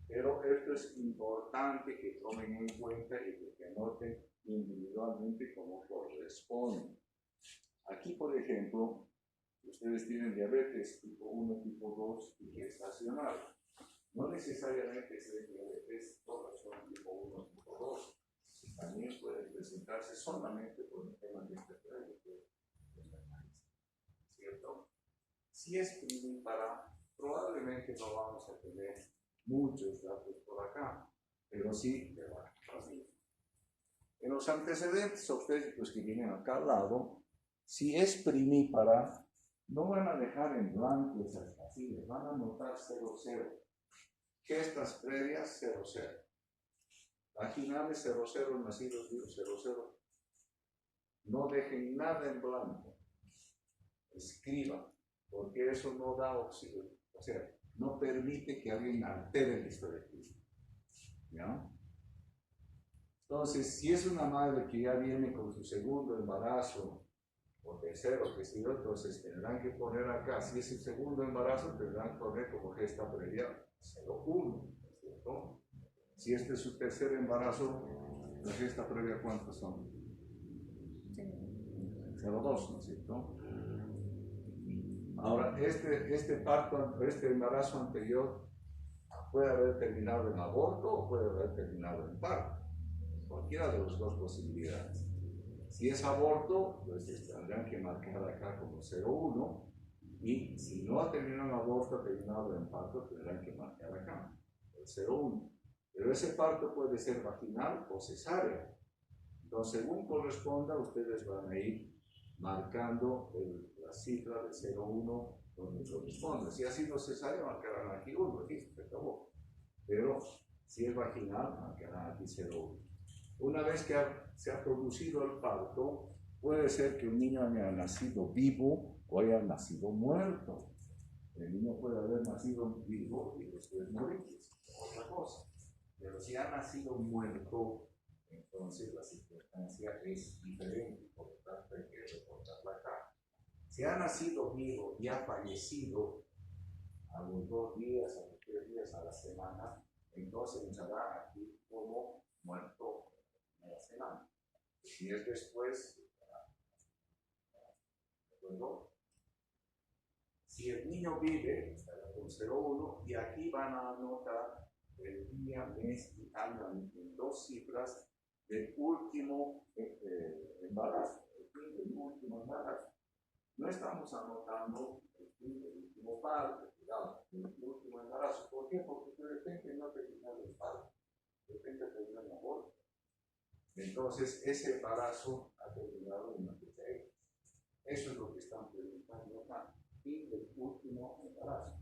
Pero esto es importante que tomen en cuenta y que anoten individualmente como corresponde. Aquí, por ejemplo, ustedes tienen diabetes tipo 1, tipo 2 y gestacional. No necesariamente es diabetes, todas son tipo 1, tipo 2. También pueden presentarse solamente por un tema de ¿cierto? Si es primípara, probablemente no vamos a tener muchos datos por acá, pero sí de la familia. En los antecedentes obstétricos que vienen acá al lado, si es primípara, no van a dejar en blanco esas casillas, van a anotar 00. Gestas previas, 00. Vaginales, 00, nacidos, 00. No dejen nada en blanco. Escriban, porque eso no da oxígeno. O sea, no permite que alguien altere la historia clínica. ¿Ya? Entonces, si es una madre que ya viene con su segundo embarazo, o tercero, que si entonces tendrán que poner acá, si es el segundo embarazo, tendrán que poner como gesta previa 01, ¿cierto? Si este es su tercer embarazo, la gesta previa, ¿cuántos son? 02, ¿no es cierto? Ahora, este embarazo anterior puede haber terminado en aborto o puede haber terminado en parto. Cualquiera de las dos posibilidades. Si es aborto, pues tendrán que marcar acá como 01, y si no ha terminado en aborto, ha terminado en parto, tendrán que marcar acá el 01. Pero ese parto puede ser vaginal o cesárea. Entonces, según corresponda, ustedes van a ir marcando la cifra de 01 donde corresponde. Si ha sido cesárea, marcarán aquí 1, aquí se acabó. Pero si es vaginal, marcarán aquí 01. Una vez que se ha producido el parto, puede ser que un niño haya nacido vivo o haya nacido muerto. El niño puede haber nacido vivo y después morir, otra cosa. Pero si ha nacido muerto, entonces la circunstancia es diferente, por lo tanto hay que reportarla acá. Si ha nacido vivo y ha fallecido a los 2 días, a los 3 días, a la semana, entonces entrará aquí como muerto en la semana. Si es después, ¿de acuerdo? Si el niño vive, estará con 01, y aquí van a anotar el día, mes y año en 2 cifras del último embarazo, el fin del último embarazo. No estamos anotando el fin del último parto, cuidado, el último embarazo. ¿Por qué? Porque de repente no termina el parto, de repente termina el aborto. Entonces, ese embarazo ha terminado en una fecha X. Eso es lo que están preguntando acá, fin del último embarazo.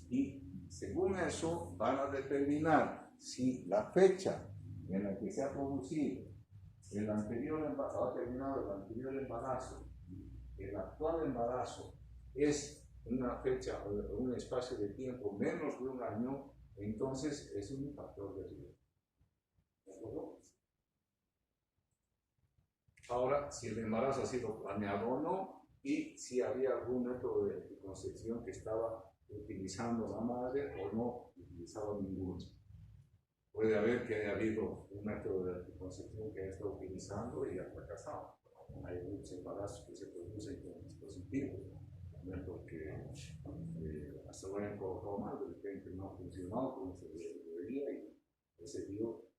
Y según eso, van a determinar si la fecha en la que se ha producido el anterior embarazo, ha terminado el anterior embarazo, el actual embarazo es una fecha o un espacio de tiempo menos de 1 año, entonces es un factor de riesgo. ¿De acuerdo? Ahora, si el embarazo ha sido planeado o no, y si había algún método de anticoncepción que estaba utilizando la madre o no utilizaba ninguno. Puede haber que haya habido un método de anticoncepción que haya estado utilizando y ha fracasado. Hay muchos embarazos que se producen con dispositivos, porque hasta lo han colocado mal, de repente no ha funcionado como se debería y ese tío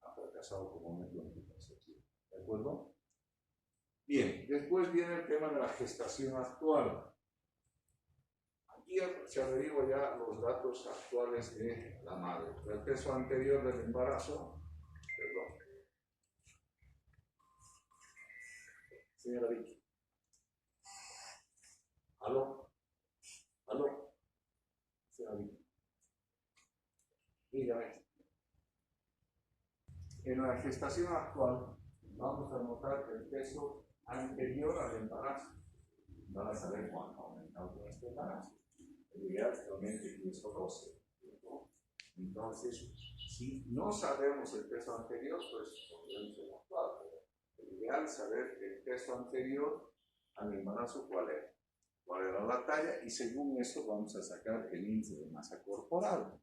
ha fracasado como método de anticoncepción. ¿De acuerdo? Bien, después viene el tema de la gestación actual. Aquí se averigua ya los datos actuales de la madre. El peso anterior del embarazo, perdón. Señora Vicky. ¿Aló? ¿Aló? Señora Vicky. Dígame. En la gestación actual vamos a notar que el peso anterior al embarazo. Van a saber cuánto ha aumentado con este embarazo. El ideal es realmente 10 o 12. ¿No? Entonces, si no sabemos el peso anterior, pues podemos el actual. El ideal es saber el peso anterior al embarazo cuál era la talla, y según eso vamos a sacar el índice de masa corporal.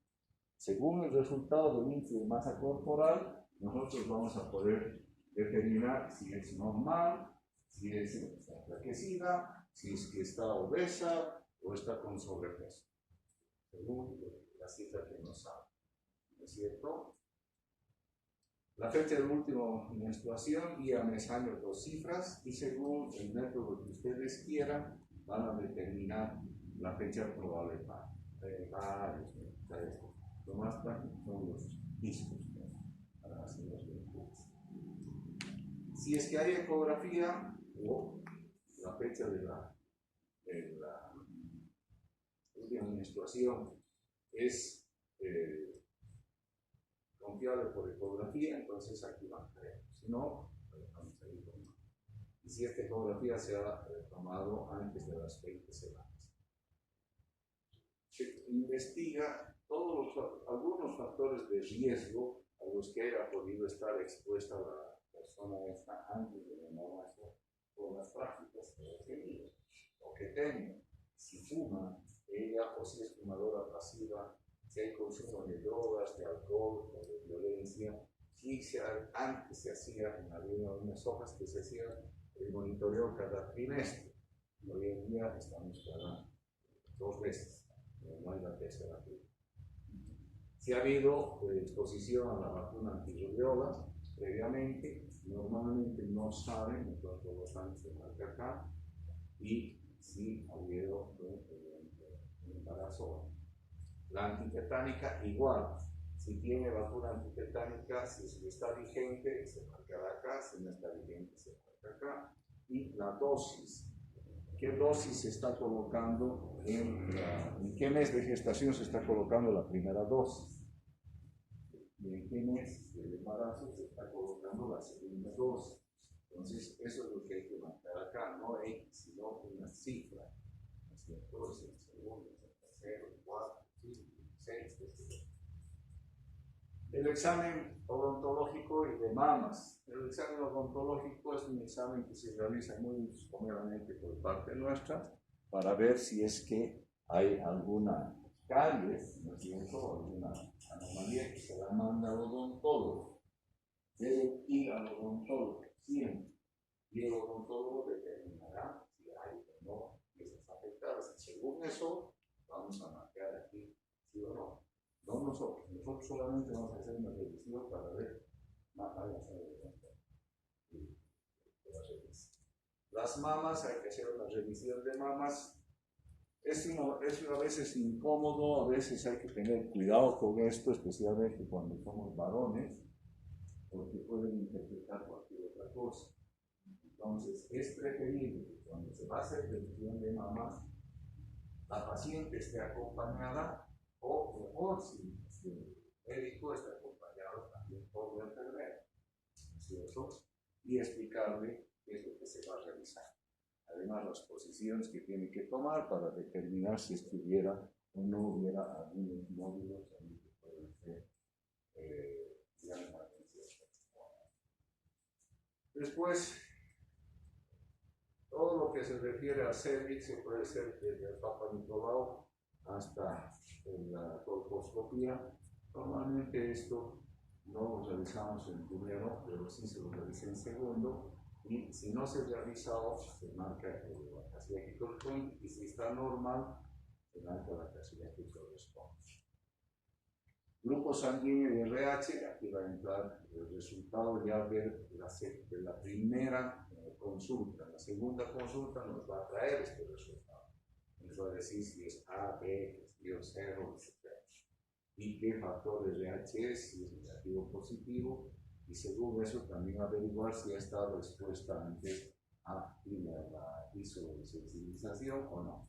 Según el resultado del índice de masa corporal, nosotros vamos a poder determinar si es normal, si está enflaquecida, si es que está obesa o está con sobrepeso, según la cifra que nos sale. ¿No es cierto? La fecha de última menstruación, día, mes, año, 2 cifras, y según el método que ustedes quieran, van a determinar la fecha probable para varios métodos. Lo más práctico son los discos para hacer los métodos. Si es que hay ecografía o la fecha de la última menstruación es confiable por ecografía, entonces aquí marcaremos. Si no, vamos a ir tomando. Y si esta ecografía se ha tomado antes de las 20 semanas. Se investiga algunos factores de riesgo a los que haya podido estar expuesta la persona esta antes del embarazo por las prácticas que ha tenido o que tenga. Si fuma ella o si es fumadora pasiva, si hay consumo de drogas, de alcohol o de violencia, si antes se hacía en algunas hojas que se hacía el monitoreo cada trimestre. Hoy en día estamos cada 2 veces, no hay la tercera vez. Si ha habido exposición a la vacuna antirrubiola previamente, normalmente no saben, entonces por lo tanto se marca acá, y si ha habido un embarazo. La antitetánica igual, si tiene vacuna antitetánica, si está vigente, se marcará acá, si no está vigente, se marca acá. Y la dosis, ¿qué dosis se está colocando en qué mes de gestación se está colocando la primera dosis? ¿Y en qué mes del embarazo se está colocando la segunda dosis? Entonces, eso es lo que hay que marcar acá, no X, sino una cifra. ¿No es cierto? Es el segundo, es el tercero, el cuarto, el quinto, el sexto, etc. El examen odontológico y de mamas. El examen odontológico es un examen que se realiza muy someramente por parte nuestra para ver si es que hay alguna caries, ¿no es cierto? Alguna anomalía que se la manda al odontólogo. Debe ir al odontólogo siempre. Y el odontólogo determinará si hay o no piezas afectadas. Según eso, vamos a marcar aquí sí o no. No nosotros solamente vamos a hacer una revisión para ver las mamas, hay que hacer una revisión de mamas. Es a veces incómodo, a veces hay que tener cuidado con esto, especialmente cuando somos varones, porque pueden interpretar cualquier otra cosa. Entonces, es preferible que cuando se va a hacer revisión de mamas, la paciente esté acompañada, o mejor, si el médico está acompañado también por la enfermera, ¿no es cierto? Y explicarle qué es lo que se va a realizar. Además, las posiciones que tiene que tomar para determinar si estuviera o no hubiera algunos nódulos que pueden ser llamados. Después, todo lo que se refiere al cervix se puede hacer desde el Papa Nicolau hasta la colposcopía. Normalmente esto no lo realizamos en primero, pero sí se lo realiza en segundo. Y si no se realiza, se marca la casilla que corresponde, y si está normal, se marca la casilla que corresponde. Grupo sanguíneo y RH, aquí va a entrar el resultado ya de la primera consulta. La segunda consulta nos va a traer este resultado. Nos va a decir si es A, B, si es 0, etc. Y qué factor de RH es, si es negativo o positivo. Y según eso también averiguar si ha estado expuesta antes a la isosensibilización o no.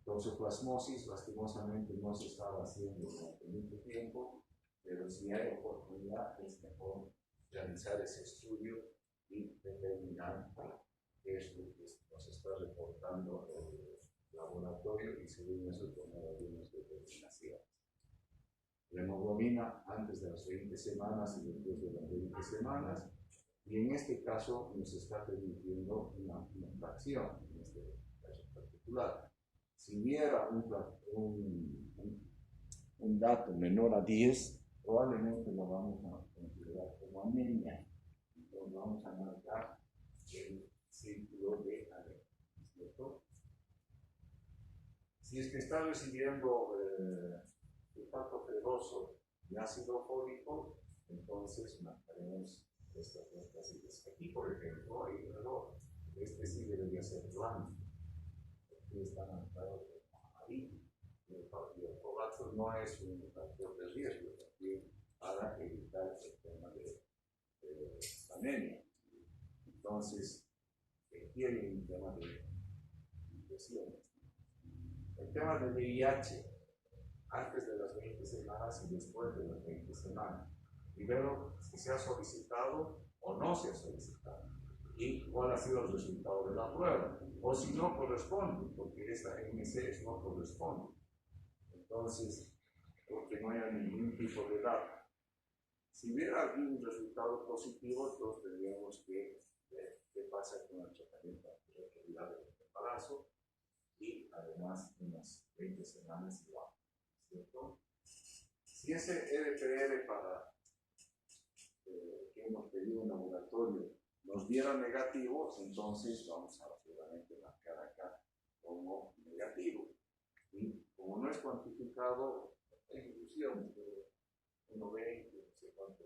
Toxoplasmosis, lastimosamente, no se estaba haciendo durante mucho tiempo, pero si hay oportunidad es mejor realizar ese estudio y determinar qué es lo que nos está reportando el laboratorio y según eso tomar algunas determinaciones. La hemoglobina antes de las 20 semanas y después de las 20 semanas, y en este caso nos está permitiendo una fracción, en este caso particular. Si hubiera un dato menor a 10, probablemente lo vamos a considerar como anemia. Entonces vamos a marcar el círculo de anemia, ¿cierto? Si es que está recibiendo sulfato ferroso y ácido fólico, entonces marcaremos estas casillas. Aquí, por ejemplo, hay un error. Este sí debería ser blanco. Aquí está marcado ahí. El folato no es un factor de riesgo también para evitar el tema de anemia. Entonces, tiene un tema de infecciones. El tema del VIH. antes de las 20 semanas y después de las 20 semanas. Primero, si se ha solicitado o no se ha solicitado y cuál ha sido el resultado de la prueba, o si no corresponde, porque esta MC no corresponde. Entonces, porque no haya ningún tipo de dato. Si hubiera algún resultado positivo, entonces tendríamos que ver qué pasa con el tratamiento de fertilidad del embarazo y además unas 20 semanas igual, ¿cierto? Si ese RPR para que hemos pedido en laboratorio nos diera negativo, entonces vamos a seguramente marcar acá como negativo. Y como no es cuantificado, hay ilusión de 1,20, no sé cuánto,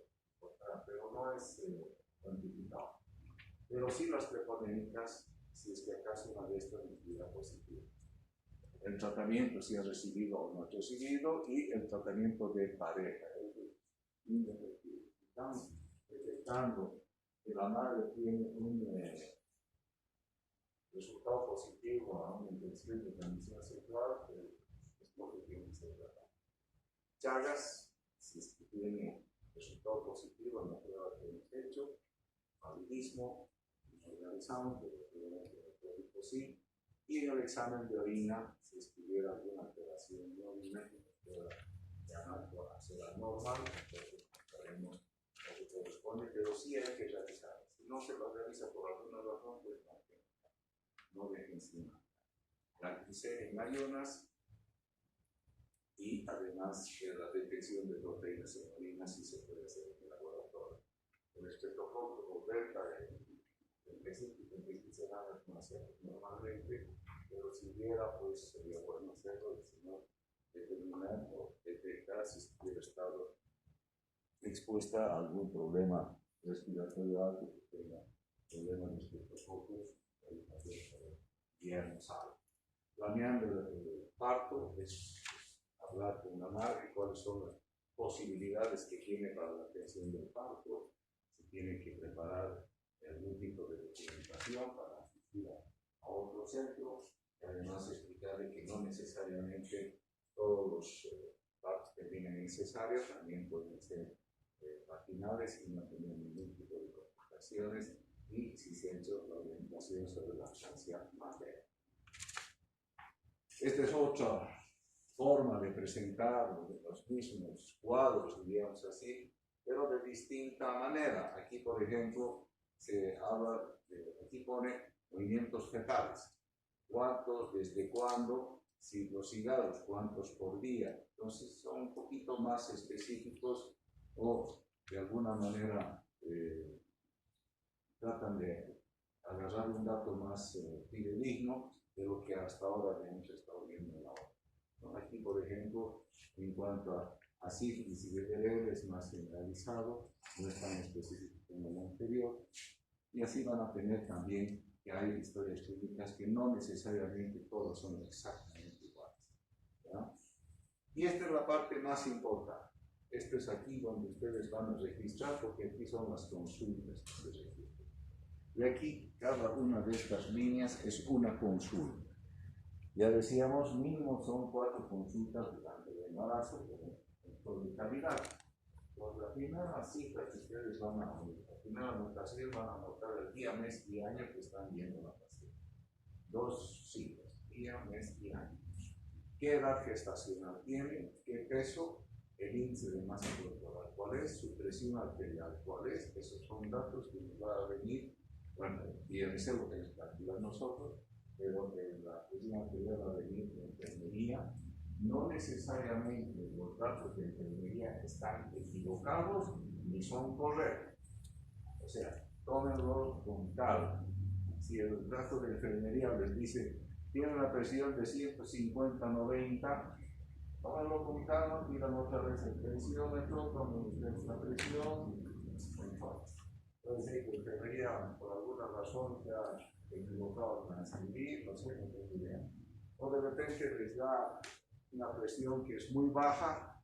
pero no es cuantificado. Pero sí las treponémicas, si es que acaso una de estas nos diera positivo. El tratamiento, si ha recibido o no ha recibido, y el tratamiento de pareja. Estamos detectando que la madre tiene un resultado positivo a una infección de transmisión sexual, es porque tiene que ser tratado. Chagas, si es que tiene resultado positivo en la prueba que hemos hecho, paludismo, nos realizamos, pero sí. Y en el examen de orina, si estuviera alguna alteración de orina que nos pueda llamar a ser anormal, entonces sabemos lo que corresponde, pero sí hay que realizar. Si no se lo realiza por alguna razón, pues no deje encima. La glicemia en ayunas y además la detección de proteínas en orina si se puede hacer en el laboratorio. El espectroscopio delta en 20 semanas no hacemos normalmente, pero si hubiera, pues sería bueno hacerlo, y si no, determinar o detectar si hubiera estado expuesta a algún problema respiratorio alto, que tenga problemas de espectroscopios, ahí también guiarnos algo. Planeando el parto es hablar con la madre cuáles son las posibilidades que tiene para la atención del parto, si tiene que preparar algún tipo de documentación para asistir a otro centro, y además explicarle que no necesariamente todos los partos que vienen en cesárea también pueden ser vaginales y no tener ningún tipo de complicaciones, y si se ha hecho la orientación sobre la lactancia materna. Esta es otra forma de presentar los mismos cuadros, diríamos así, pero de distinta manera. Aquí, por ejemplo, se habla aquí pone movimientos fetales. ¿Cuántos, desde cuándo? Si los cigarros, ¿cuántos por día? Entonces son un poquito más específicos o de alguna manera tratan de agarrar un dato más fidedigno de lo que hasta ahora hemos estado viendo en la hora. ¿No? Aquí, por ejemplo, en cuanto a sífilis y VPR es más generalizado, no es tan específico como el anterior, y así van a tener también que hay historias clínicas que no necesariamente todos son exactamente iguales. ¿Ya? Y esta es la parte más importante. Esto es aquí donde ustedes van a registrar, porque aquí son las consultas que se registran. Y aquí cada una de estas líneas es una consulta. Ya decíamos, mínimo son 4 consultas durante el embarazo, por de calidad. Por la primera cifra que ustedes van a, la primera anotación van a anotar el día, mes y año que están viendo la paciente. 2 cifras, día, mes y año. ¿Qué edad gestacional tiene? ¿Qué peso? El índice de masa corporal, ¿cuál es? Su presión arterial, ¿cuál es? Esos son datos que nos van a venir, bueno, fíjense lo que les calculan nosotros, pero la presión arterial va a venir de enfermería. No necesariamente los datos de enfermería están equivocados ni son correctos. O sea, tómenlo con calma. Si el dato de enfermería les dice tiene una presión de 150/90, tómenlo con calma, tiran otra vez el tensiómetro, tomen ustedes la presión, entonces la enfermería por alguna razón se ha equivocado para escribir, no sé, no tengo idea. O de repente les da una presión que es muy baja,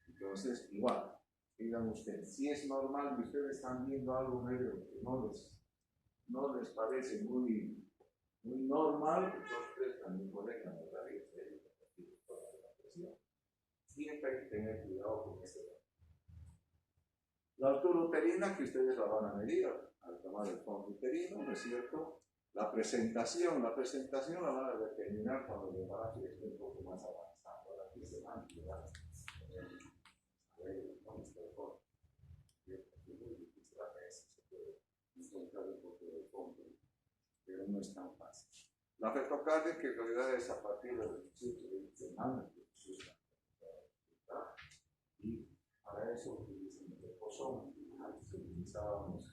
entonces igual, digan ustedes, si es normal que ustedes están viendo algo medio que no les parece muy normal, entonces también pueden anotar la presión. hay que tener cuidado con ese dato. La altura uterina, que ustedes la van a medir al tomar el fondo uterino, ¿no es cierto? La presentación la van a determinar cuando el embarazo esté un poco más avanzado. Ahora aquí se van a llevar a ver cómo está el fondo. Es muy difícil a veces, se puede encontrar un poco del fondo, pero no es tan fácil. La fetocardia, que en realidad es a partir del 18 de semana, y para eso utilizan el reposón. Antes utilizábamos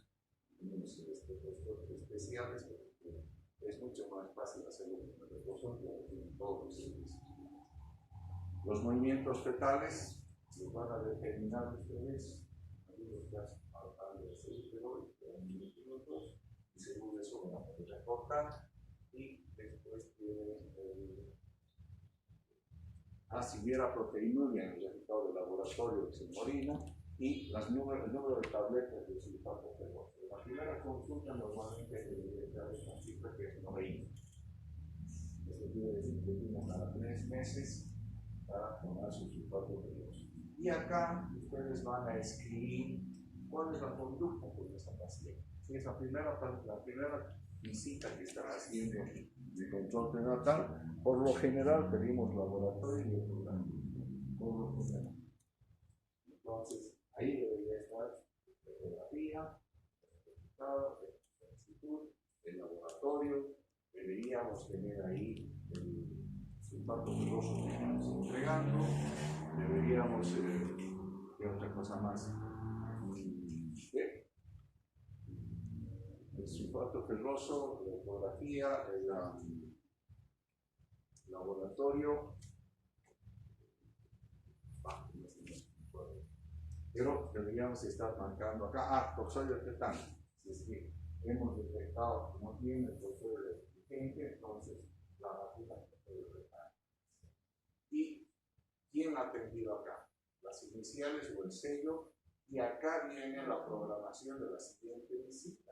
unos estetoscopos especiales, porque es mucho más fácil hacerlo con el reposón, que tienen todos los servicios. Los movimientos fetales los van a determinar ustedes, algunos casos al de útero, minutos, y según eso van a poder reportar. Y después tiene si hubiera proteinuria en el resultado del laboratorio que se orina, y el número de tabletas de sulfato ferroso. La primera consulta normalmente debería dar una cifra que es 90. Eso quiere decir que tienen cada 3 meses para tomar su sulfato ferroso. Y acá ustedes van a escribir cuál es la conducta con esa paciente. Si es la primera visita que están haciendo de control prenatal, por lo general pedimos laboratorio y ecografía. Por lo general. Entonces, ahí debería estar la ecografía, el certificado, la solicitud, el laboratorio. Deberíamos tener ahí el sulfato ferroso que estamos entregando. Deberíamos, ¿qué otra cosa más? El sulfato ferroso, la ecografía, el laboratorio. Pero deberíamos estar marcando acá, toxoide tetano. Si es que hemos detectado que no tiene el toxoide vigente, entonces la vacuna se puede retar. ¿Y quién ha atendido acá? Las iniciales o el sello, y acá viene la programación de la siguiente visita.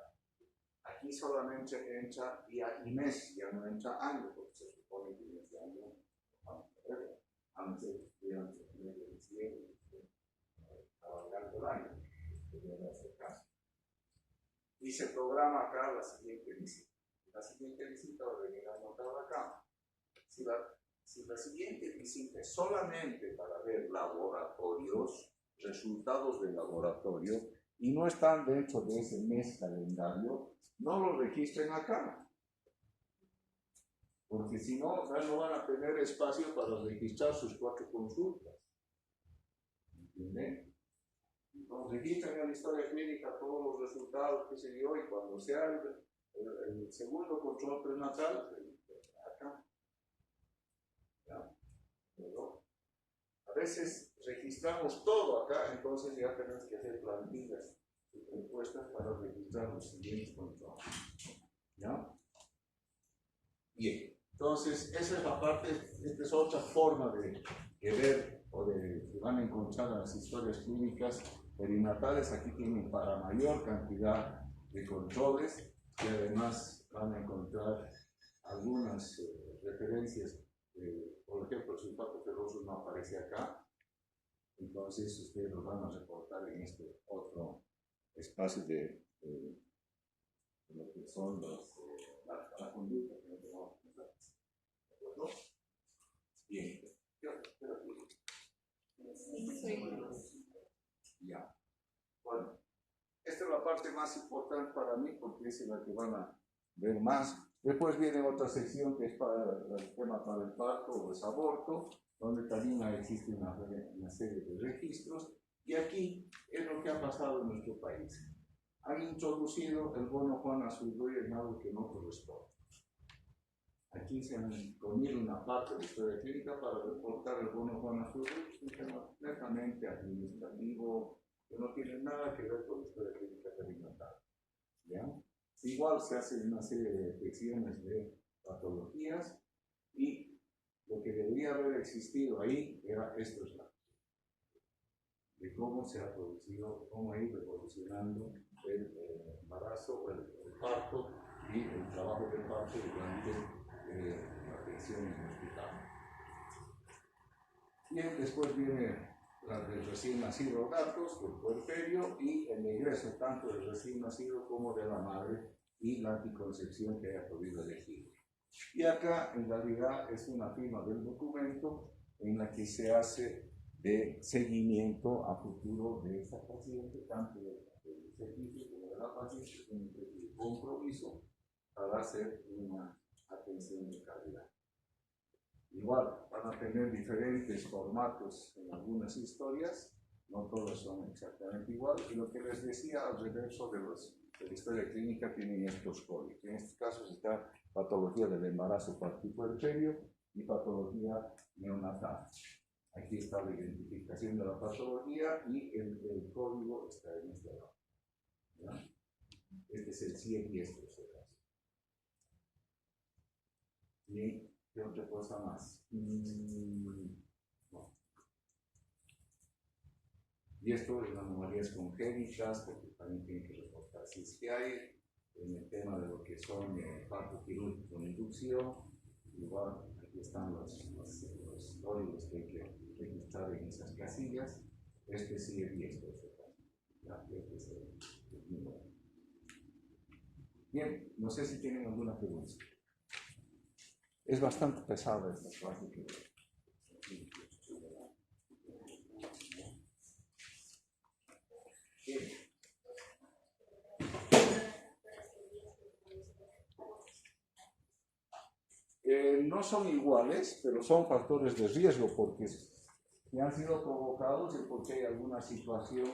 Aquí solamente entra día y mes, ya no entra año, porque se supone que en este año vamos a ver, antes estuvieran de diciembre, alargando el año, debería hacer caso. Y se programa acá la siguiente visita. La siguiente visita va a venir anotada acá. Si la siguiente visita es solamente para ver laboratorios, resultados del laboratorio, y no están dentro de ese mes calendario, no lo registren acá. Porque si no, no van a tener espacio para registrar sus 4 consultas. ¿Entienden? Entonces registran en la historia clínica todos los resultados que se dio, y cuando sea el segundo control prenatal, acá. ¿Ya? Pero a veces registramos todo acá, entonces ya tenemos que hacer plantillas encuestas para registrar los siguientes controles. ¿Ya? Bien, entonces esa es la parte, esta es otra forma de ver o de que van a encontrar en las historias clínicas perinatales. Aquí tienen para mayor cantidad de controles, y además van a encontrar algunas referencias. Por ejemplo, el sulfato ferroso no aparece acá, entonces ustedes lo van a reportar en este otro espacio de lo que son la conducta que no tenemos que usar. ¿De acuerdo? Bien. Ya. Bueno, esta es la parte más importante para mí, porque es la que van a ver más. Después viene otra sección que es para el tema para el parto o el aborto, donde también existe una serie de registros. Y aquí es lo que ha pasado en nuestro país. Han introducido el bono Juan Azurduy en algo que no corresponde. Aquí se han comido una parte de la historia clínica para reportar el bono Juan Azurduy, un tema netamente administrativo, que no tiene nada que ver con la historia clínica perinatal. ¿Ya? Igual se hace una serie de detecciones de patologías, y lo que debería haber existido ahí era estos datos de cómo se ha producido, cómo ha ido evolucionando el embarazo, el parto y el trabajo del parto durante la atención en el hospital. Bien, después viene la del recién nacido datos del puerperio y el ingreso tanto del recién nacido como de la madre y la anticoncepción que haya podido elegir. Y acá en realidad es una firma del documento en la que se hace de seguimiento a futuro de esta paciente, tanto del servicio como de la paciente, con el compromiso para hacer una atención de calidad. Igual, van a tener diferentes formatos en algunas historias, no todos son exactamente igual, y lo que les decía al reverso de la historia clínica tienen estos códigos. En estos casos está patología del embarazo puerperio y patología neonatal. Aquí está la identificación de la patología y el código está en este lado. ¿Ya? Este es el 100 y este es el caso. Bien. ¿Qué otra cosa más? No. Y esto es las anomalías congénitas, porque también tienen que reportar si es que hay, en el tema de lo que son parto quirúrgico con inducción, igual aquí están los códigos que hay que registrar en esas casillas. Este sí es y este es el caso. Este es el número. Bien, no sé si tienen alguna pregunta. Es bastante pesada esta clase. No son iguales, pero son factores de riesgo porque han sido provocados y porque hay alguna situación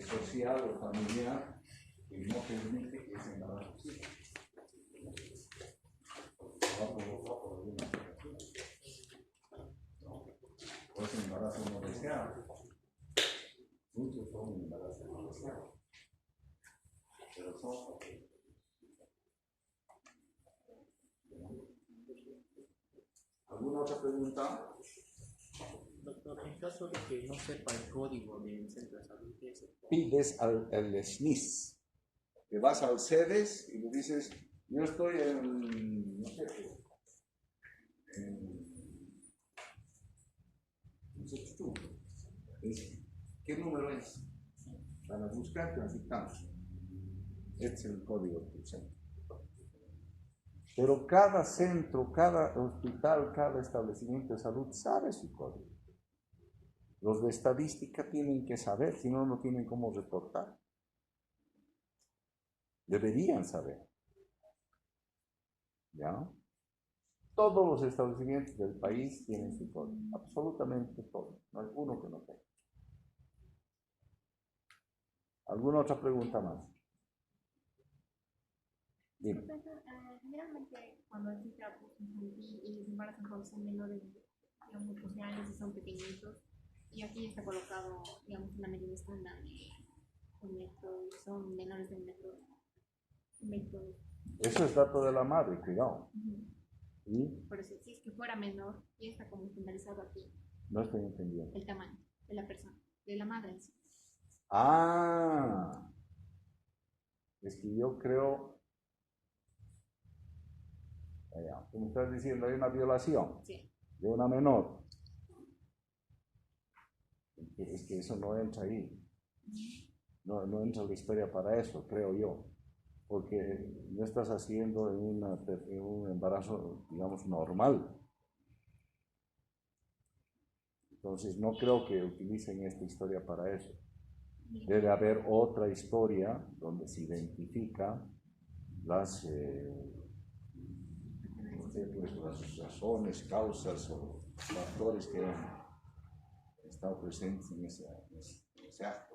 social o familiar que no permite que ese embarazo exista. O es un embarazo no deseado. Muchos son embarazos no deseados. Pero son. ¿Alguna otra pregunta? Doctor, en caso de que no sepa el código del centro de salud, ¿qué es? Pides al SNIS. Te vas al CEDES y le dices, yo estoy en, no sé, ¿qué número es? Para buscar, transitamos. Este es el código del centro. Pero cada centro, cada hospital, cada establecimiento de salud sabe su código. Los de estadística tienen que saber, si no, no tienen cómo reportar. Deberían saber. ¿Ya? Todos los establecimientos del país tienen su código, absolutamente todos, no hay uno que no tenga. ¿Alguna otra pregunta más? Dime. Generalmente cuando existe abuso infantil y los embarazos cuando son menores, digamos, 12 años y son pequeñitos, y aquí está colocado, digamos, una medida estándar de metro, y son menores de un metro. Eso es dato de la madre, cuidado. ¿Y? Por eso, si es que fuera menor, y está como estandarizado aquí. No estoy entendiendo. El tamaño de la persona, de la madre en sí. Ah, es que yo creo, como estás diciendo, hay una violación de una menor. Es que eso no entra ahí. No entra la historia para eso, creo yo. Porque no estás haciendo en un embarazo, digamos, normal. Entonces no creo que utilicen esta historia para eso. Debe haber otra historia donde se identifica las razones, causas o factores que han estado presentes en ese acto.